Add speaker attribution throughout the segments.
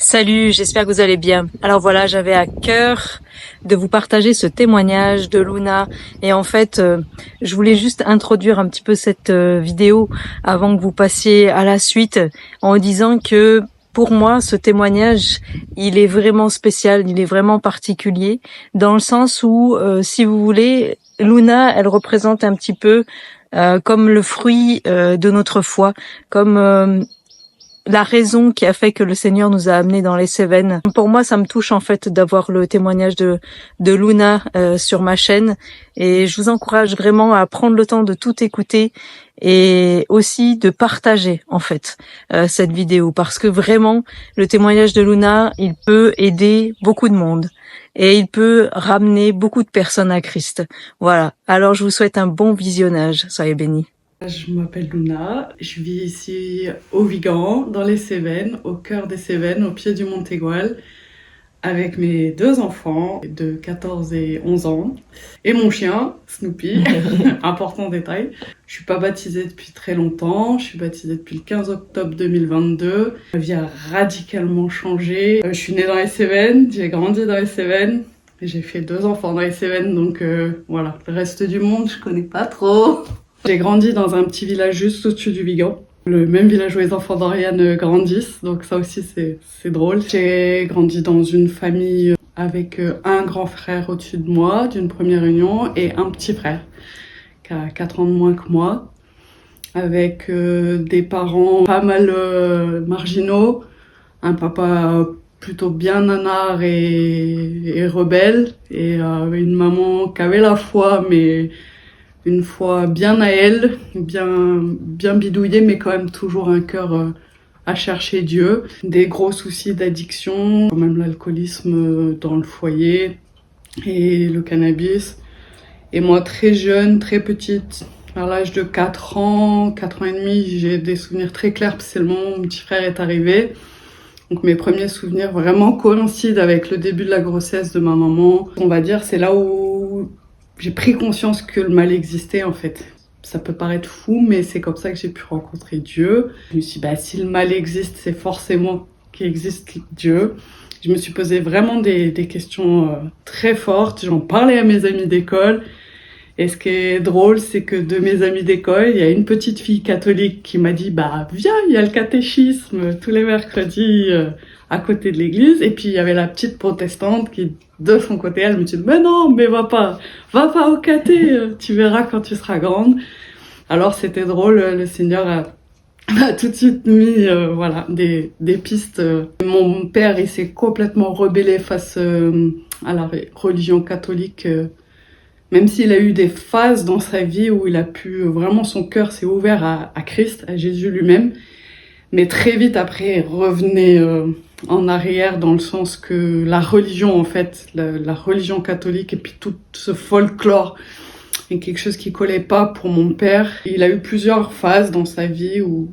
Speaker 1: Salut, j'espère que vous allez bien. Alors voilà, j'avais à cœur de vous partager ce témoignage de Luna et en fait, je voulais juste introduire un petit peu cette vidéo avant que vous passiez à la suite en disant que pour moi, ce témoignage, il est vraiment spécial, il est vraiment particulier dans le sens où, si vous voulez, Luna, elle représente un petit peu comme le fruit de notre foi, comme la raison qui a fait que le Seigneur nous a amenés dans les Cévennes. Pour moi, ça me touche en fait d'avoir le témoignage de Luna sur ma chaîne et je vous encourage vraiment à prendre le temps de tout écouter et aussi de partager en fait cette vidéo parce que vraiment le témoignage de Luna, il peut aider beaucoup de monde et il peut ramener beaucoup de personnes à Christ. Voilà. Alors je vous souhaite un bon visionnage. Soyez bénis.
Speaker 2: Je m'appelle Luna, je vis ici au Vigan, dans les Cévennes, au cœur des Cévennes, au pied du Mont Égual, avec mes deux enfants de 14 et 11 ans, et mon chien, Snoopy, important détail. Je suis pas baptisée depuis très longtemps, je suis baptisée depuis le 15 octobre 2022. Ma vie a radicalement changé. Je suis née dans les Cévennes, j'ai grandi dans les Cévennes, et j'ai fait deux enfants dans les Cévennes, donc voilà, le reste du monde, je connais pas trop. J'ai grandi dans un petit village juste au-dessus du Vigan, le même village où les enfants d'Oriane grandissent, donc ça aussi c'est drôle. J'ai grandi dans une famille avec un grand frère au-dessus de moi, d'une première union, et un petit frère qui a 4 ans de moins que moi, avec des parents pas mal marginaux, un papa plutôt bien nanar et rebelle, et une maman qui avait la foi, mais une foi bien à elle, bien bidouillée, mais quand même toujours un cœur à chercher Dieu. Des gros soucis d'addiction, même l'alcoolisme dans le foyer et le cannabis. Et moi, très jeune, très petite, à l'âge de 4 ans et demi, j'ai des souvenirs très clairs, parce que c'est le moment où mon petit frère est arrivé. Donc mes premiers souvenirs vraiment coïncident avec le début de la grossesse de ma maman. On va dire, c'est là où j'ai pris conscience que le mal existait en fait. Ça peut paraître fou, mais c'est comme ça que j'ai pu rencontrer Dieu. Je me suis dit, si le mal existe, c'est forcément qu'existe Dieu. Je me suis posé vraiment des questions très fortes. J'en parlais à mes amis d'école. Et ce qui est drôle, c'est que de mes amis d'école, il y a une petite fille catholique qui m'a dit, viens, il y a le catéchisme tous les mercredis à côté de l'église. Et puis il y avait la petite protestante qui, de son côté, elle me dit, mais non, mais va pas au caté, tu verras quand tu seras grande. Alors c'était drôle, le Seigneur m'a tout de suite mis voilà, des pistes. Mon père, il s'est complètement rebellé face à la religion catholique. Même s'il a eu des phases dans sa vie où il a pu, vraiment son cœur s'est ouvert à Christ, à Jésus lui-même. Mais très vite après, il revenait en arrière dans le sens que la religion, en fait, la religion catholique et puis tout ce folklore est quelque chose qui collait pas pour mon père. Il a eu plusieurs phases dans sa vie où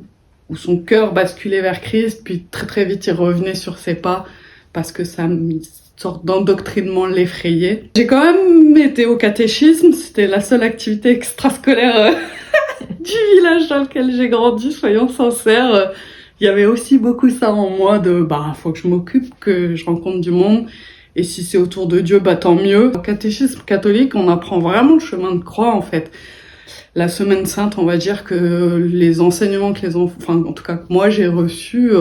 Speaker 2: son cœur basculait vers Christ, puis très très vite il revenait sur ses pas parce que ça sorte d'endoctrinement l'effrayait. J'ai quand même été au catéchisme, c'était la seule activité extrascolaire du village dans lequel j'ai grandi, soyons sincères. Il y avait aussi beaucoup ça en moi de faut que je m'occupe, que je rencontre du monde, et si c'est autour de Dieu, tant mieux. Au catéchisme catholique, on apprend vraiment le chemin de croix en fait. La semaine sainte, on va dire que les enseignements que les enfants, enfin en tout cas que moi j'ai reçus,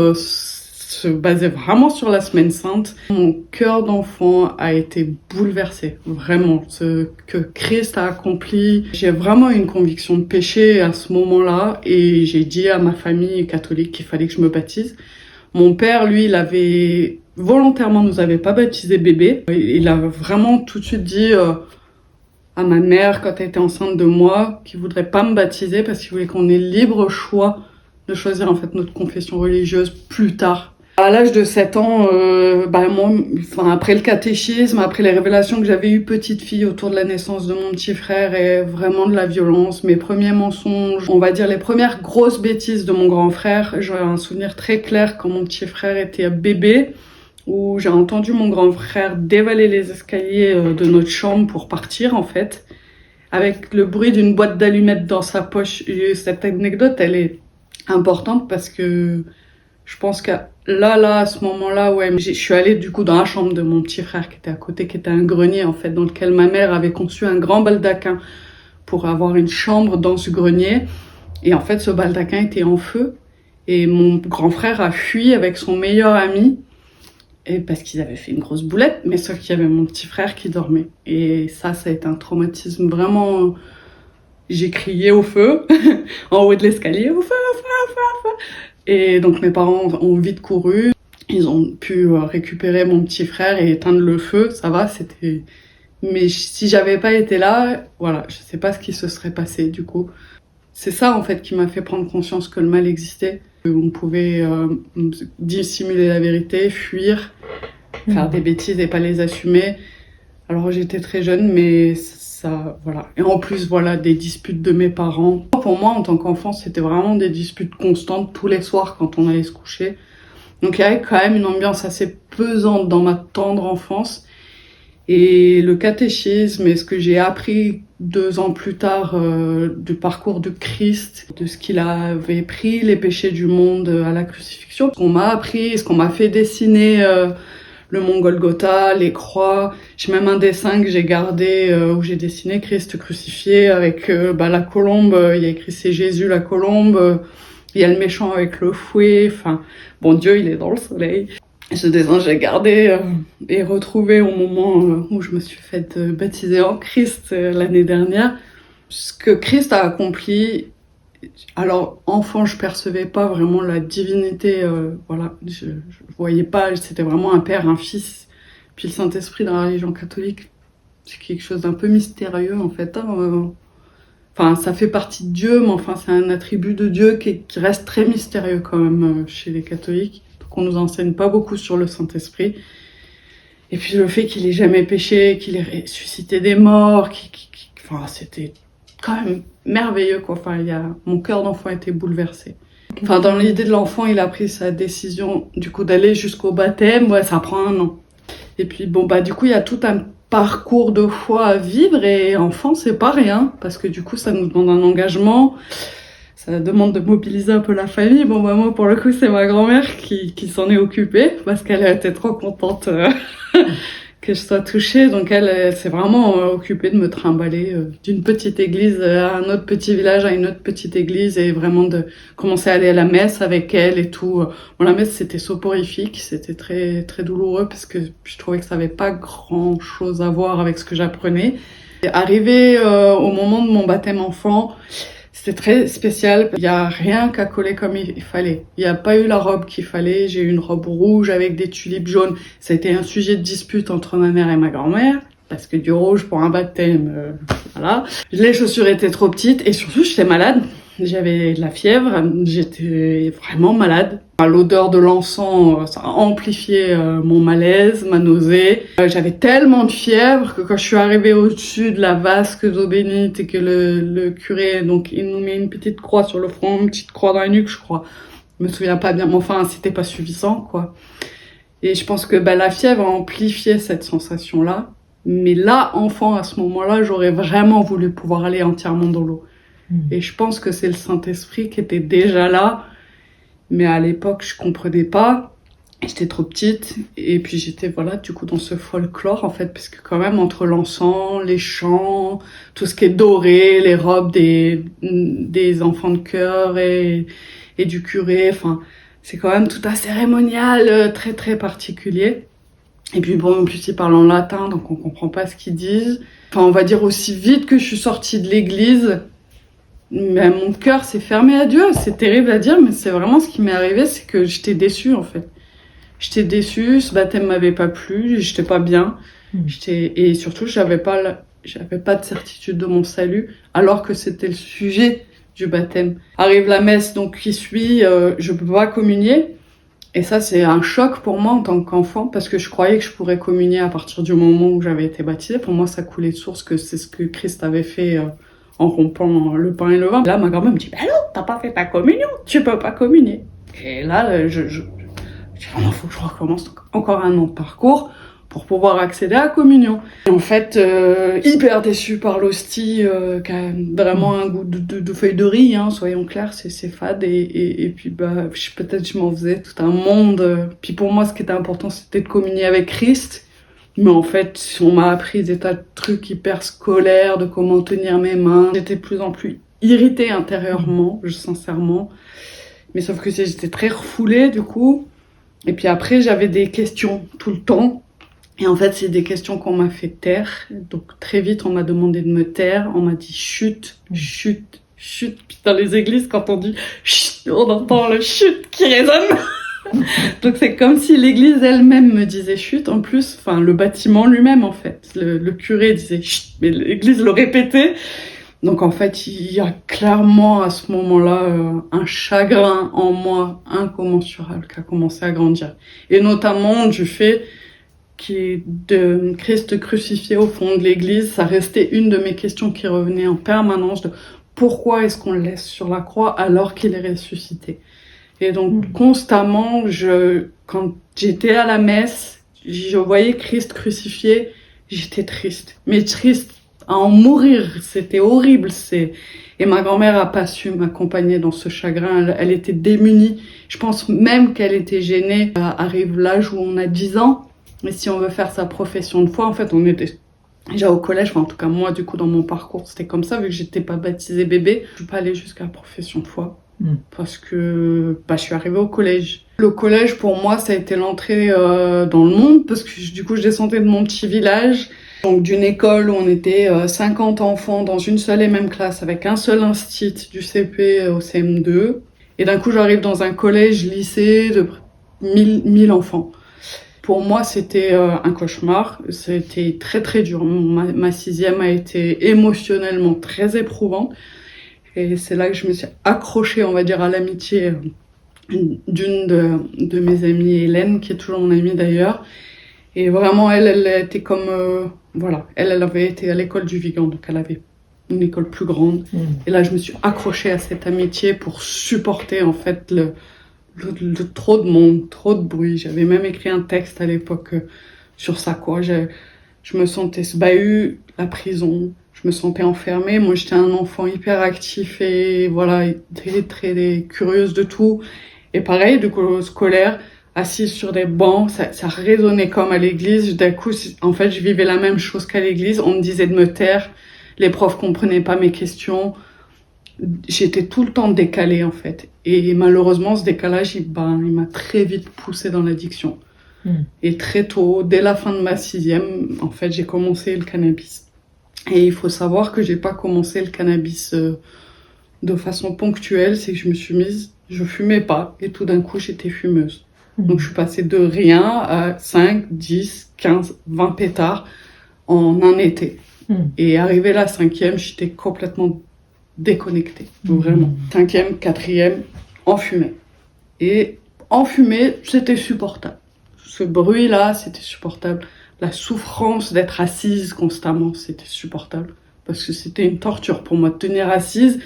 Speaker 2: se basait vraiment sur la semaine sainte. Mon cœur d'enfant a été bouleversé, vraiment. Ce que Christ a accompli, j'ai vraiment une conviction de péché à ce moment-là et j'ai dit à ma famille catholique qu'il fallait que je me baptise. Mon père, lui, il avait volontairement nous avait pas baptisé bébé. Il a vraiment tout de suite dit à ma mère quand elle était enceinte de moi qu'il voudrait pas me baptiser parce qu'il voulait qu'on ait libre choix de choisir en fait notre confession religieuse plus tard. À l'âge de 7 ans, moi, après le catéchisme, après les révélations que j'avais eues petite fille autour de la naissance de mon petit frère et vraiment de la violence, mes premiers mensonges, on va dire les premières grosses bêtises de mon grand frère, j'ai un souvenir très clair quand mon petit frère était bébé, où j'ai entendu mon grand frère dévaler les escaliers de notre chambre pour partir en fait, avec le bruit d'une boîte d'allumettes dans sa poche. Et cette anecdote, elle est importante parce que je pense qu'à Là, à ce moment-là, ouais, je suis allée du coup dans la chambre de mon petit frère qui était à côté, qui était un grenier en fait, dans lequel ma mère avait conçu un grand baldaquin pour avoir une chambre dans ce grenier. Et en fait, ce baldaquin était en feu. Et mon grand frère a fui avec son meilleur ami. Et parce qu'ils avaient fait une grosse boulette, mais sauf qu'il y avait mon petit frère qui dormait. Et ça a été un traumatisme vraiment... J'ai crié au feu, en haut de l'escalier, au feu, au feu, au feu, au feu. Et donc mes parents ont vite couru. Ils ont pu récupérer mon petit frère et éteindre le feu. Ça va, c'était... Mais si j'avais pas été là, voilà, je sais pas ce qui se serait passé du coup. C'est ça en fait qui m'a fait prendre conscience que le mal existait. On pouvait dissimuler la vérité, fuir, faire des bêtises et pas les assumer. Alors j'étais très jeune, mais ça, voilà. Et en plus, voilà, des disputes de mes parents. Pour moi, en tant qu'enfant, c'était vraiment des disputes constantes tous les soirs quand on allait se coucher. Donc il y avait quand même une ambiance assez pesante dans ma tendre enfance. Et le catéchisme et ce que j'ai appris 2 ans plus tard du parcours de Christ, de ce qu'il avait pris les péchés du monde à la crucifixion, ce qu'on m'a appris, ce qu'on m'a fait dessiner, le mont Golgotha, les croix. J'ai même un dessin que j'ai gardé où j'ai dessiné Christ crucifié avec la colombe, il y a écrit c'est Jésus la colombe, il y a le méchant avec le fouet, enfin bon Dieu il est dans le soleil. Ce dessin, j'ai gardé et retrouvé au moment où je me suis faite baptiser en Christ l'année dernière. Ce que Christ a accompli, alors enfant, je percevais pas vraiment la divinité, voilà, je voyais pas, c'était vraiment un père, un fils. Puis le Saint-Esprit dans la religion catholique, c'est quelque chose d'un peu mystérieux en fait. Enfin, ça fait partie de Dieu, mais enfin, c'est un attribut de Dieu qui reste très mystérieux quand même chez les catholiques. On nous enseigne pas beaucoup sur le Saint-Esprit. Et puis le fait qu'il ait jamais péché, qu'il ait ressuscité des morts, enfin, c'était quand même merveilleux, quoi. Enfin, mon cœur d'enfant était bouleversé. Enfin, dans l'idée de l'enfant, il a pris sa décision, du coup, d'aller jusqu'au baptême. Ouais, ça prend 1 an. Et puis, bon, du coup, il y a tout un parcours de foi à vivre et enfant, c'est pas rien. Parce que du coup, ça nous demande un engagement. Ça demande de mobiliser un peu la famille. Bon, moi, pour le coup, c'est ma grand-mère qui s'en est occupée parce qu'elle était trop contente que je sois touchée. Donc, elle s'est vraiment occupée de me trimballer d'une petite église à un autre petit village, à une autre petite église et vraiment de commencer à aller à la messe avec elle et tout. Bon, la messe, c'était soporifique. C'était très, très douloureux parce que je trouvais que ça avait pas grand-chose à voir avec ce que j'apprenais. Arrivé au moment de mon baptême enfant, c'était très spécial. Il n'y a rien qu'à coller comme il fallait. Il n'y a pas eu la robe qu'il fallait. J'ai eu une robe rouge avec des tulipes jaunes. Ça a été un sujet de dispute entre ma mère et ma grand-mère. Parce que du rouge pour un baptême, voilà. Les chaussures étaient trop petites et surtout j'étais malade. J'avais de la fièvre, j'étais vraiment malade. L'odeur de l'encens, ça a amplifié mon malaise, ma nausée. J'avais tellement de fièvre que quand je suis arrivée au-dessus de la vasque d'eau bénite et que le curé, donc il nous met une petite croix sur le front, une petite croix dans la nuque, je crois. Je me souviens pas bien, mais enfin c'était pas suffisant, quoi. Et je pense que la fièvre a amplifié cette sensation-là. Mais là, enfant, à ce moment-là, j'aurais vraiment voulu pouvoir aller entièrement dans l'eau. Et je pense que c'est le Saint-Esprit qui était déjà là. Mais à l'époque, je comprenais pas. J'étais trop petite. Et puis j'étais, voilà, du coup, dans ce folklore, en fait. Parce que quand même, entre l'encens, les chants, tout ce qui est doré, les robes des enfants de chœur et du curé, enfin, c'est quand même tout un cérémonial très, très particulier. Et puis bon, en plus ils parlent en latin, donc on comprend pas ce qu'ils disent. Enfin, on va dire aussi vite que je suis sortie de l'église, mais mon cœur s'est fermé à Dieu. C'est terrible à dire, mais c'est vraiment ce qui m'est arrivé, c'est que j'étais déçue en fait. J'étais déçue, ce baptême m'avait pas plu, j'étais pas bien. Et surtout, j'avais pas de certitude de mon salut, alors que c'était le sujet du baptême. Arrive la messe donc qui suit, je peux pas communier. Et ça, c'est un choc pour moi en tant qu'enfant, parce que je croyais que je pourrais communier à partir du moment où j'avais été baptisée. Pour moi, ça coulait de source que c'est ce que Christ avait fait en rompant le pain et le vin. Là, ma grand-mère me dit, bah non, t'as pas fait ta communion, tu peux pas communier. Et là, il faut que je recommence encore 1 an de parcours pour pouvoir accéder à la communion. Et en fait, hyper déçue par l'hostie, qui a vraiment un goût de feuille de riz, hein, soyons clairs, c'est fade. Et puis, peut-être je m'en faisais tout un monde. Puis pour moi, ce qui était important, c'était de communier avec Christ. Mais en fait, on m'a appris des tas de trucs hyper scolaires, de comment tenir mes mains. J'étais de plus en plus irritée intérieurement, sincèrement. Mais sauf que j'étais très refoulée, du coup. Et puis après, j'avais des questions tout le temps. Et en fait, c'est des questions qu'on m'a fait taire. Donc très vite, on m'a demandé de me taire. On m'a dit chut, chut, chut. Puis dans les églises, quand on dit chut, on entend le chut qui résonne. Donc c'est comme si l'église elle-même me disait chut. En plus, enfin le bâtiment lui-même en fait. Le curé disait chut, mais l'église le répétait. Donc en fait, il y a clairement à ce moment-là un chagrin en moi incommensurable qui a commencé à grandir. Et notamment du fait qui est de Christ crucifié au fond de l'église, ça restait une de mes questions qui revenait en permanence de pourquoi est-ce qu'on le laisse sur la croix alors qu'il est ressuscité. Et donc constamment, quand j'étais à la messe, je voyais Christ crucifié, j'étais triste. Mais triste à en mourir, c'était horrible. Et ma grand-mère a pas su m'accompagner dans ce chagrin, elle était démunie. Je pense même qu'elle était gênée. Arrive l'âge où on a 10 ans. Mais si on veut faire sa profession de foi, en fait, on était déjà au collège. Enfin, en tout cas, moi, du coup, dans mon parcours, c'était comme ça, vu que j'étais pas baptisée bébé. Je suis pas allée jusqu'à la profession de foi. Parce que je suis arrivée au collège. Le collège, pour moi, ça a été l'entrée dans le monde. Parce que, du coup, je descendais de mon petit village. Donc, d'une école où on était 50 enfants dans une seule et même classe, avec un seul institut, du CP au CM2. Et d'un coup, j'arrive dans un collège-lycée de 1000 enfants. Pour moi, c'était un cauchemar. C'était très très dur. Ma sixième a été émotionnellement très éprouvante. Et c'est là que je me suis accrochée, on va dire, à l'amitié d'une de mes amies, Hélène, qui est toujours mon amie d'ailleurs. Et vraiment, elle était comme... elle avait été à l'école du Vigan, donc elle avait une école plus grande. Et là, je me suis accrochée à cette amitié pour supporter, en fait, le trop de monde, trop de bruit. J'avais même écrit un texte à l'époque sur ça, quoi. Je me sentais sbahue, la prison. Je me sentais enfermée. Moi, j'étais un enfant hyper actif et voilà, très, très curieuse de tout. Et pareil, du coup, scolaire, assise sur des bancs, ça résonnait comme à l'église. D'un coup, en fait, je vivais la même chose qu'à l'église. On me disait de me taire. Les profs comprenaient pas mes questions. J'étais tout le temps décalée, en fait. Et malheureusement, ce décalage, il m'a très vite poussée dans l'addiction. Et très tôt, dès la fin de ma sixième, en fait, j'ai commencé le cannabis. Et il faut savoir que j'ai pas commencé le cannabis de façon ponctuelle. C'est que je fumais pas. Et tout d'un coup, j'étais fumeuse. Donc, je suis passée de rien à 5, 10, 15, 20 pétards en un été. Et arrivée la cinquième, j'étais complètement déconnectée, vraiment. Cinquième, quatrième, enfumée. Et enfumée, c'était supportable. Ce bruit-là, c'était supportable. La souffrance d'être assise constamment, c'était supportable. Parce que c'était une torture pour moi de tenir assise.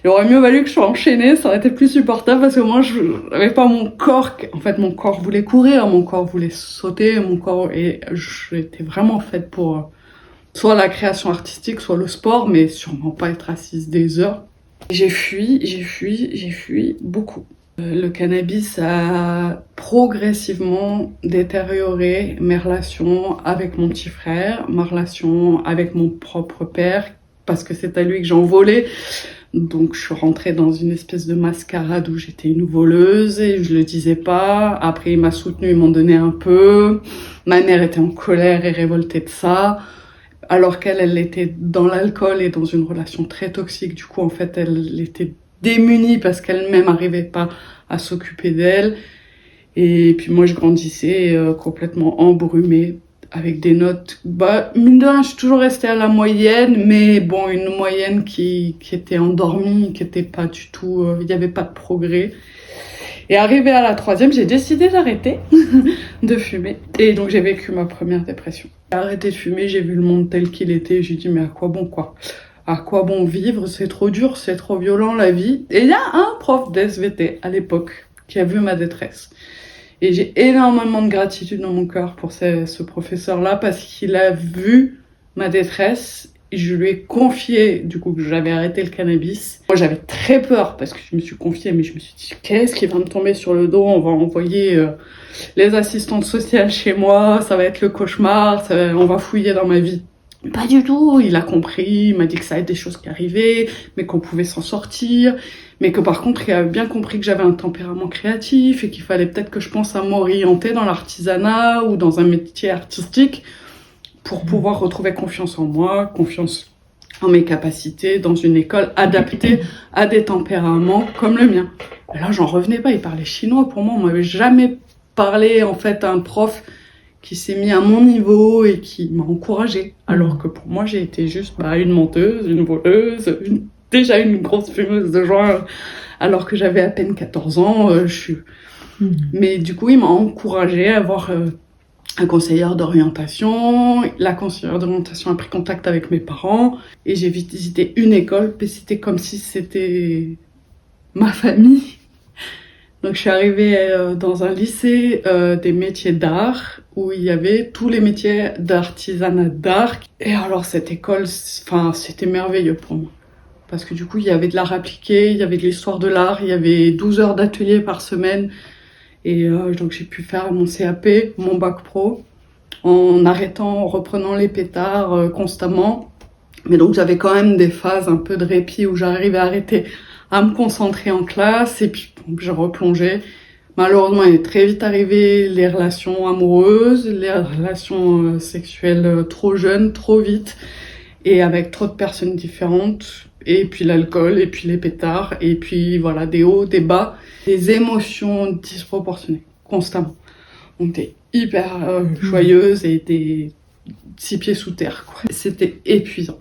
Speaker 2: Il aurait mieux valu que je sois enchaînée, ça aurait été plus supportable parce que moi, je n'avais pas mon corps. En fait, mon corps voulait courir, mon corps voulait sauter, et j'étais vraiment faite pour soit la création artistique, soit le sport, mais sûrement pas être assise des heures. J'ai fui beaucoup. Le cannabis a progressivement détérioré mes relations avec mon petit frère, ma relation avec mon propre père, parce que c'est à lui que j'en volais. Donc je suis rentrée dans une espèce de mascarade où j'étais une voleuse et je le disais pas. Après il m'a soutenue, il m'en donnait un peu. Ma mère était en colère et révoltée de ça. Alors qu'elle était dans l'alcool et dans une relation très toxique. Du coup, en fait, elle était démunie parce qu'elle-même n'arrivait pas à s'occuper d'elle. Et puis moi, je grandissais complètement embrumée avec des notes. Mine de rien, je suis toujours restée à la moyenne, mais bon, une moyenne qui était endormie, qui était pas du tout... Il n'y avait pas de progrès. Et arrivée à la troisième, j'ai décidé d'arrêter de fumer. Et donc, j'ai vécu ma première dépression. J'ai arrêté de fumer, j'ai vu le monde tel qu'il était. J'ai dit, mais à quoi bon, quoi? À quoi bon vivre? C'est trop dur, c'est trop violent, la vie. Et il y a un prof d'SVT à l'époque qui a vu ma détresse. Et j'ai énormément de gratitude dans mon cœur pour ce professeur-là parce qu'il a vu ma détresse. Et je lui ai confié, du coup, que j'avais arrêté le cannabis. Moi, j'avais très peur parce que je me suis confiée, mais je me suis dit, qu'est-ce qui va me tomber sur le dos? On va envoyer les assistantes sociales chez moi, ça va être le cauchemar, on va fouiller dans ma vie. Pas du tout, il a compris, il m'a dit que ça allait être des choses qui arrivaient, mais qu'on pouvait s'en sortir, mais que par contre, il a bien compris que j'avais un tempérament créatif et qu'il fallait peut-être que je pense à m'orienter dans l'artisanat ou dans un métier artistique pour pouvoir retrouver confiance en moi, confiance en mes capacités, dans une école adaptée à des tempéraments comme le mien. Et là, j'en revenais pas, il parlait chinois. Pour moi, on m'avait jamais parlé, en fait, à un prof qui s'est mis à mon niveau et qui m'a encouragée. Alors que pour moi, j'ai été juste une menteuse, une voleuse, déjà une grosse fumeuse de joint, alors que j'avais à peine 14 ans. Mais du coup, il m'a encouragée à avoir un conseillère d'orientation. La conseillère d'orientation a pris contact avec mes parents et j'ai visité une école, mais c'était comme si c'était ma famille. Donc je suis arrivée dans un lycée des métiers d'art où il y avait tous les métiers d'artisanat d'art. Et alors cette école, c'était merveilleux pour moi. Parce que du coup, il y avait de l'art appliqué, il y avait de l'histoire de l'art, il y avait 12 heures d'atelier par semaine. Et donc j'ai pu faire mon CAP, mon bac pro, en reprenant les pétards constamment. Mais donc j'avais quand même des phases un peu de répit où j'arrivais à arrêter, à me concentrer en classe, et puis je replongeais. Malheureusement, il est très vite arrivé les relations amoureuses, les relations sexuelles trop jeunes, trop vite, et avec trop de personnes différentes. Et puis l'alcool, et puis les pétards, et puis voilà, des hauts, des bas, des émotions disproportionnées, constamment. Donc t'es hyper joyeuse et des 6 pieds sous terre, quoi. C'était épuisant.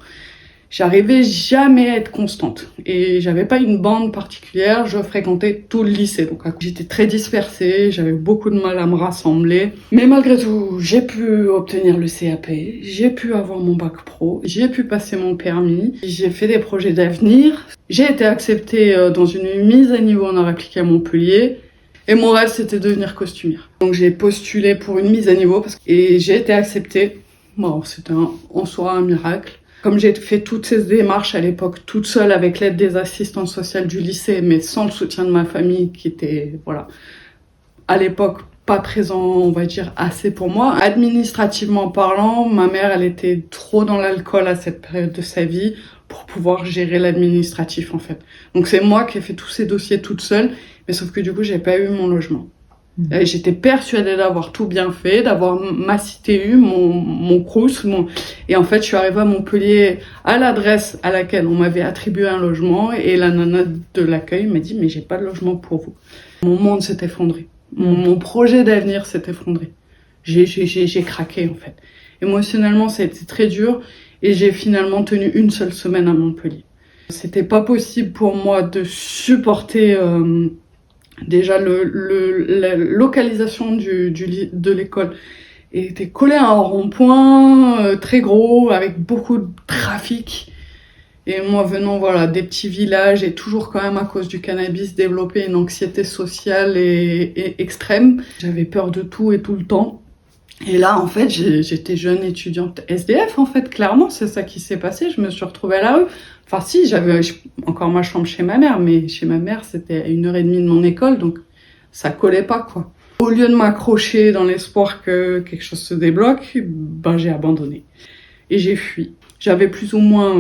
Speaker 2: J'arrivais jamais à être constante. Et j'avais pas une bande particulière, je fréquentais tout le lycée. Donc j'étais très dispersée, j'avais beaucoup de mal à me rassembler. Mais malgré tout, j'ai pu obtenir le CAP, j'ai pu avoir mon bac pro, j'ai pu passer mon permis, j'ai fait des projets d'avenir. J'ai été acceptée dans une mise à niveau en art appliqué à Montpellier. Et mon rêve, c'était de devenir costumière. Donc j'ai postulé pour une mise à niveau et j'ai été acceptée. Bon, c'était en soi un miracle. Comme j'ai fait toutes ces démarches à l'époque toute seule avec l'aide des assistantes sociales du lycée, mais sans le soutien de ma famille qui était, à l'époque pas présent, on va dire, assez pour moi. Administrativement parlant, ma mère, elle était trop dans l'alcool à cette période de sa vie pour pouvoir gérer l'administratif, en fait. Donc c'est moi qui ai fait tous ces dossiers toute seule, mais sauf que du coup, j'ai pas eu mon logement. J'étais persuadée d'avoir tout bien fait, d'avoir ma CTU, mon crous, et en fait, je suis arrivée à Montpellier à l'adresse à laquelle on m'avait attribué un logement, et la nana de l'accueil m'a dit, mais j'ai pas de logement pour vous. Mon monde s'est effondré. Mon projet d'avenir s'est effondré. J'ai craqué, en fait. Émotionnellement, ça a été très dur, et j'ai finalement tenu une seule semaine à Montpellier. C'était pas possible pour moi de supporter, déjà, la localisation de l'école était collée à un rond-point très gros, avec beaucoup de trafic. Et moi, venant des petits villages, et toujours quand même à cause du cannabis, développer une anxiété sociale et extrême. J'avais peur de tout et tout le temps. Et là, en fait, j'étais jeune étudiante SDF, en fait, clairement, c'est ça qui s'est passé. Je me suis retrouvée à la rue. Enfin, si, j'avais encore ma chambre chez ma mère, mais chez ma mère, c'était à 1h30 de mon école, donc ça collait pas, quoi. Au lieu de m'accrocher dans l'espoir que quelque chose se débloque, j'ai abandonné. Et j'ai fui. J'avais plus ou moins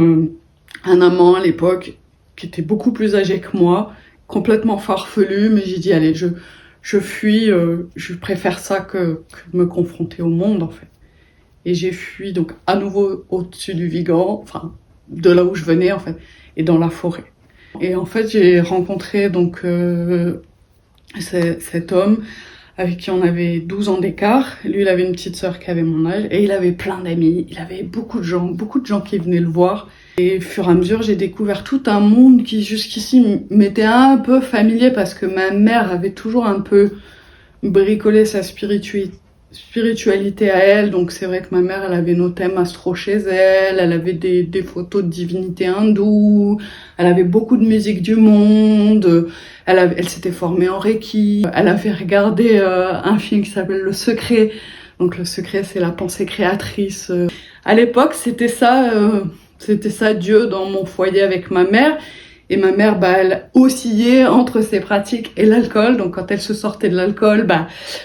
Speaker 2: un amant à l'époque, qui était beaucoup plus âgé que moi, complètement farfelu, mais j'ai dit, allez, je fuis, je préfère ça que me confronter au monde, en fait. Et j'ai fui, donc, à nouveau au-dessus du Vigan, de là où je venais, en fait, et dans la forêt. Et en fait, j'ai rencontré, donc, cet homme avec qui on avait 12 ans d'écart. Lui, il avait une petite sœur qui avait mon âge, et il avait plein d'amis, il avait beaucoup de gens qui venaient le voir. Et au fur et à mesure, j'ai découvert tout un monde qui, jusqu'ici, m'était un peu familier parce que ma mère avait toujours un peu bricolé sa spiritualité spiritualité à elle, donc c'est vrai que ma mère, elle avait nos thèmes astro chez elle, elle avait des photos de divinités hindoues, elle avait beaucoup de musique du monde, elle s'était formée en Reiki, elle avait regardé un film qui s'appelle Le Secret, donc Le Secret c'est la pensée créatrice. À l'époque c'était ça Dieu dans mon foyer avec ma mère. Et ma mère, elle oscillait entre ses pratiques et l'alcool. Donc, quand elle se sortait de l'alcool,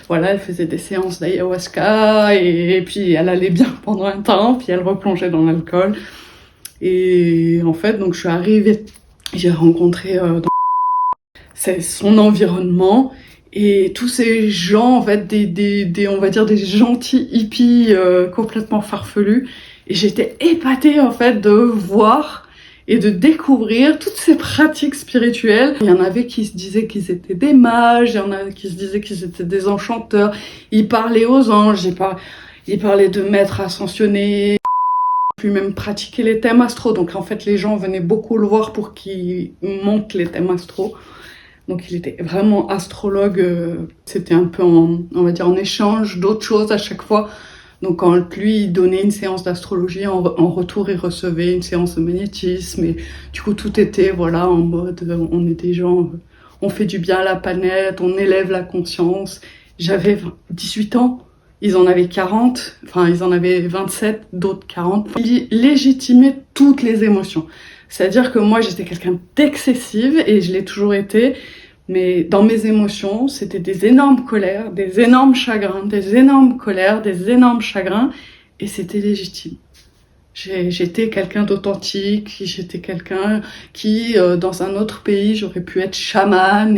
Speaker 2: voilà, elle faisait des séances d'ayahuasca et puis elle allait bien pendant un temps, puis elle replongeait dans l'alcool. Et en fait, donc je suis arrivée, j'ai rencontré c'est son environnement et tous ces gens, en fait, on va dire des gentils hippies complètement farfelus. Et j'étais épatée, en fait, de voir et de découvrir toutes ces pratiques spirituelles. Il y en avait qui se disaient qu'ils étaient des mages, il y en a qui se disaient qu'ils étaient des enchanteurs. Ils parlaient aux anges, ils parlaient de maîtres ascensionnés, puis même pratiquer les thèmes astro. Donc en fait, les gens venaient beaucoup le voir pour qu'il monte les thèmes astro. Donc il était vraiment astrologue. C'était un peu on va dire en échange d'autres choses à chaque fois. Donc quand lui il donnait une séance d'astrologie, en retour il recevait une séance de magnétisme et du coup tout était voilà en mode on est des gens, on fait du bien à la planète, on élève la conscience. J'avais 18 ans, ils en avaient 40, enfin ils en avaient 27, d'autres 40. Ils légitimaient toutes les émotions. C'est-à-dire que moi j'étais quelqu'un d'excessive et je l'ai toujours été. Mais dans mes émotions, c'était des énormes colères, des énormes chagrins, des énormes colères, des énormes chagrins, et c'était légitime. J'étais quelqu'un d'authentique, j'étais quelqu'un qui, dans un autre pays, j'aurais pu être chaman,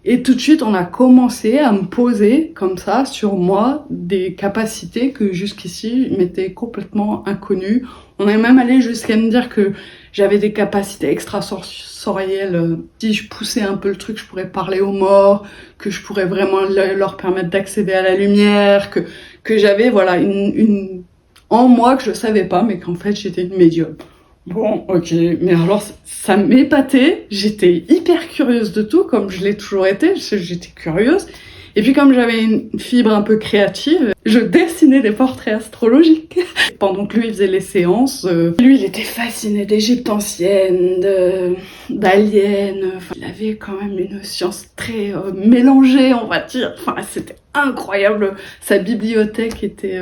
Speaker 2: et tout de suite, on a commencé à me poser, comme ça, sur moi, des capacités que jusqu'ici m'étaient complètement inconnues. On est même allé jusqu'à me dire que j'avais des capacités extrasensorielles. Si je poussais un peu le truc, je pourrais parler aux morts, que je pourrais vraiment leur permettre d'accéder à la lumière, que j'avais voilà une en moi que je savais pas, mais qu'en fait j'étais une médium. Bon, ok, mais alors ça m'épatait, j'étais hyper curieuse de tout, comme je l'ai toujours été, j'étais curieuse. Et puis comme j'avais une fibre un peu créative, je dessinais des portraits astrologiques. Pendant que lui il faisait les séances, lui il était fasciné d'Égypte ancienne, d'aliens, il avait quand même une science très mélangée on va dire, enfin c'était incroyable, sa bibliothèque était,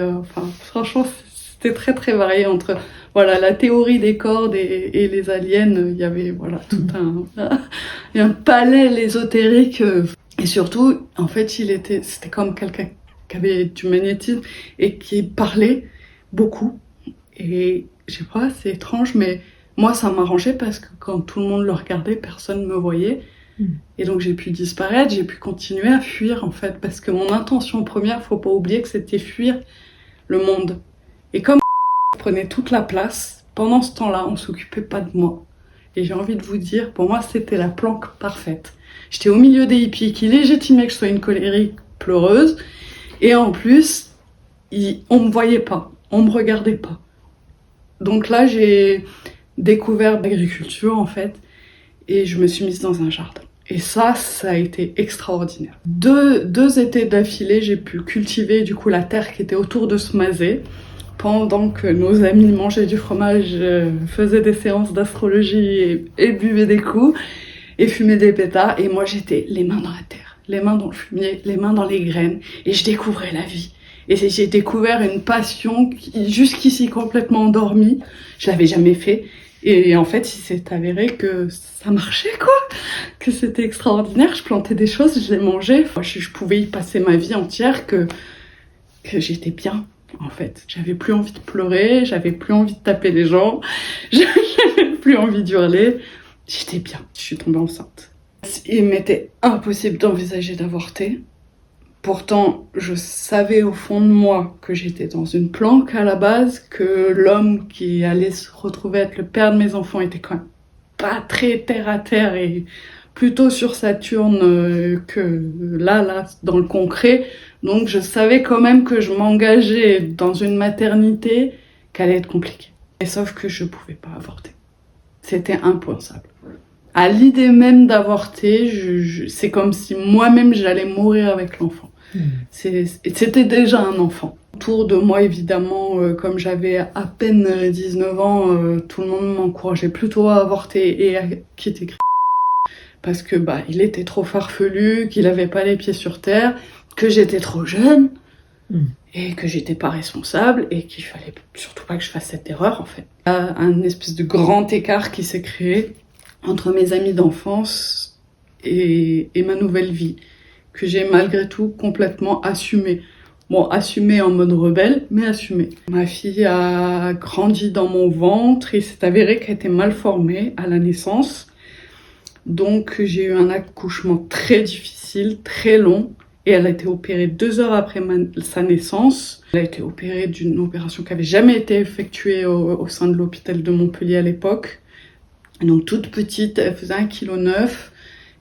Speaker 2: franchement c'était très très varié entre voilà la théorie des cordes et les aliens, il y avait voilà tout un palais ésotérique. Et surtout, en fait, c'était comme quelqu'un qui avait du magnétisme et qui parlait beaucoup. Et je sais pas, c'est étrange, mais moi, ça m'arrangeait parce que quand tout le monde le regardait, personne ne me voyait. Et donc, j'ai pu disparaître, j'ai pu continuer à fuir, en fait, parce que mon intention première, faut pas oublier que c'était fuir le monde. Et comme prenait toute la place, pendant ce temps-là, on s'occupait pas de moi. Et j'ai envie de vous dire, pour moi, c'était la planque parfaite. J'étais au milieu des hippies qui légitimaient que je sois une colérique pleureuse. Et en plus, on me voyait pas, on me regardait pas. Donc là, j'ai découvert l'agriculture, en fait, et je me suis mise dans un jardin. Et ça a été extraordinaire. Deux étés d'affilée, j'ai pu cultiver du coup la terre qui était autour de ce masé. Pendant que nos amis mangeaient du fromage, faisaient des séances d'astrologie et buvaient des coups et fumaient des pétards. Et moi, j'étais les mains dans la terre, les mains dans le fumier, les mains dans les graines. Et je découvrais la vie. Et j'ai découvert une passion qui, jusqu'ici complètement endormie, je l'avais jamais fait. Et en fait, il s'est avéré que ça marchait, quoi. Que c'était extraordinaire. Je plantais des choses, je les mangeais. Je pouvais y passer ma vie entière, que j'étais bien. En fait, j'avais plus envie de pleurer, j'avais plus envie de taper les gens, j'avais plus envie d'hurler. J'étais bien. Je suis tombée enceinte. Il m'était impossible d'envisager d'avorter. Pourtant, je savais au fond de moi que j'étais dans une planque à la base, que l'homme qui allait se retrouver être le père de mes enfants était quand même pas très terre à terre et plutôt sur Saturne que là, dans le concret. Donc je savais quand même que je m'engageais dans une maternité qu'elle allait être compliquée. Et sauf que je pouvais pas avorter. C'était impensable. À l'idée même d'avorter, c'est comme si moi-même j'allais mourir avec l'enfant. C'était déjà un enfant. Autour de moi, évidemment, comme j'avais à peine 19 ans, tout le monde m'encourageait plutôt à avorter et à quitter Christ. Parce que il était trop farfelu, qu'il avait pas les pieds sur terre, que j'étais trop jeune et que j'étais pas responsable et qu'il fallait surtout pas que je fasse cette erreur en fait. Il y a un espèce de grand écart qui s'est créé entre mes amis d'enfance et ma nouvelle vie, que j'ai malgré tout complètement assumé. Bon, assumé en mode rebelle, mais assumé. Ma fille a grandi dans mon ventre et s'est avéré qu'elle était mal formée à la naissance. Donc j'ai eu un accouchement très difficile, très long, et elle a été opérée 2 heures après sa naissance. Elle a été opérée d'une opération qui n'avait jamais été effectuée au sein de l'hôpital de Montpellier à l'époque. Donc toute petite, elle faisait 1,9 kg.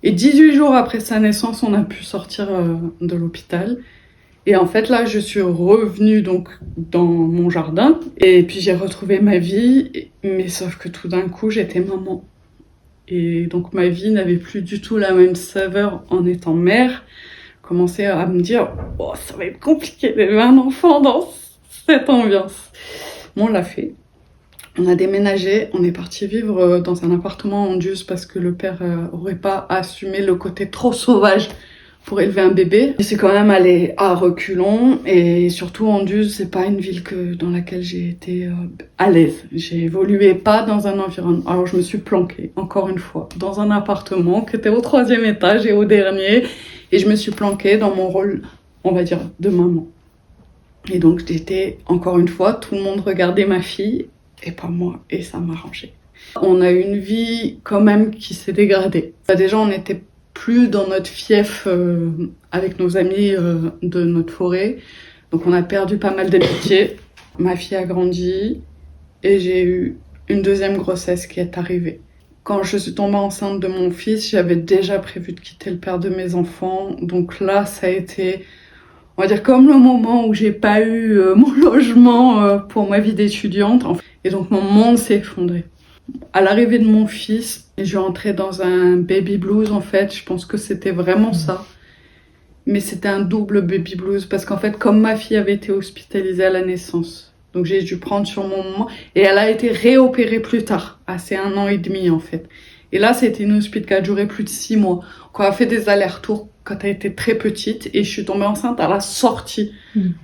Speaker 2: Et 18 jours après sa naissance, on a pu sortir de l'hôpital. Et en fait, là, je suis revenue donc dans mon jardin. Et puis j'ai retrouvé ma vie, mais sauf que tout d'un coup, j'étais maman. Et donc ma vie n'avait plus du tout la même saveur en étant mère. Je commençais à me dire, oh, ça va être compliqué d'élever un enfant dans cette ambiance. Bon, on l'a fait. On a déménagé, on est parti vivre dans un appartement en Anduze parce que le père aurait pas assumé le côté trop sauvage pour élever un bébé. C'est quand même allé à reculons et surtout Anduze, c'est pas une ville dans laquelle j'ai été à l'aise. J'ai évolué pas dans un environnement. Alors je me suis planquée, encore une fois, dans un appartement qui était au 3e étage et au dernier. Et je me suis planquée dans mon rôle, on va dire, de maman. Et donc j'étais, encore une fois, tout le monde regardait ma fille et pas moi, et ça m'arrangeait. On a eu une vie quand même qui s'est dégradée. Déjà, on n'était plus dans notre fief avec nos amis de notre forêt, donc on a perdu pas mal d'amitié. Ma fille a grandi et j'ai eu une 2e grossesse qui est arrivée. Quand je suis tombée enceinte de mon fils, j'avais déjà prévu de quitter le père de mes enfants, donc là, ça a été, on va dire, comme le moment où j'ai pas eu mon logement pour ma vie d'étudiante. Et donc mon monde s'est effondré. À l'arrivée de mon fils, je rentrais dans un baby blues en fait. Je pense que c'était vraiment ça. Mais c'était un double baby blues parce qu'en fait, comme ma fille avait été hospitalisée à la naissance, donc j'ai dû prendre sur mon moment. Et elle a été réopérée plus tard, c'est 1 an et demi en fait. Et là, c'était une hospice qui a duré plus de 6 mois. On a fait des allers-retours quand elle était très petite et je suis tombée enceinte à la sortie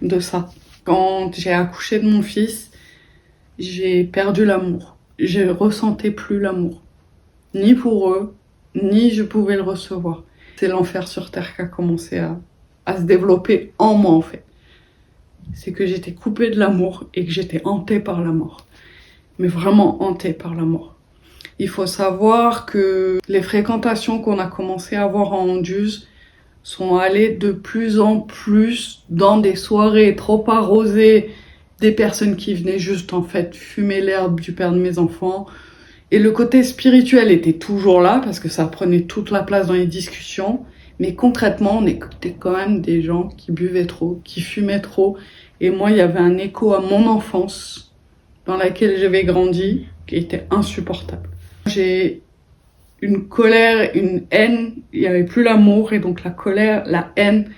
Speaker 2: de ça. Quand j'ai accouché de mon fils, j'ai perdu l'amour. Je ressentais plus l'amour. Ni pour eux, ni je pouvais le recevoir. C'est l'enfer sur Terre qui a commencé à se développer en moi en fait. C'est que j'étais coupée de l'amour et que j'étais hantée par la mort. Mais vraiment hantée par la mort. Il faut savoir que les fréquentations qu'on a commencé à avoir en Anduze sont allées de plus en plus dans des soirées trop arrosées, des personnes qui venaient juste en fait fumer l'herbe du père de mes enfants. Et le côté spirituel était toujours là parce que ça prenait toute la place dans les discussions. Mais concrètement, on écoutait quand même des gens qui buvaient trop, qui fumaient trop. Et moi, il y avait un écho à mon enfance dans laquelle j'avais grandi qui était insupportable. J'ai une colère, une haine, il n'y avait plus l'amour et donc la colère, la haine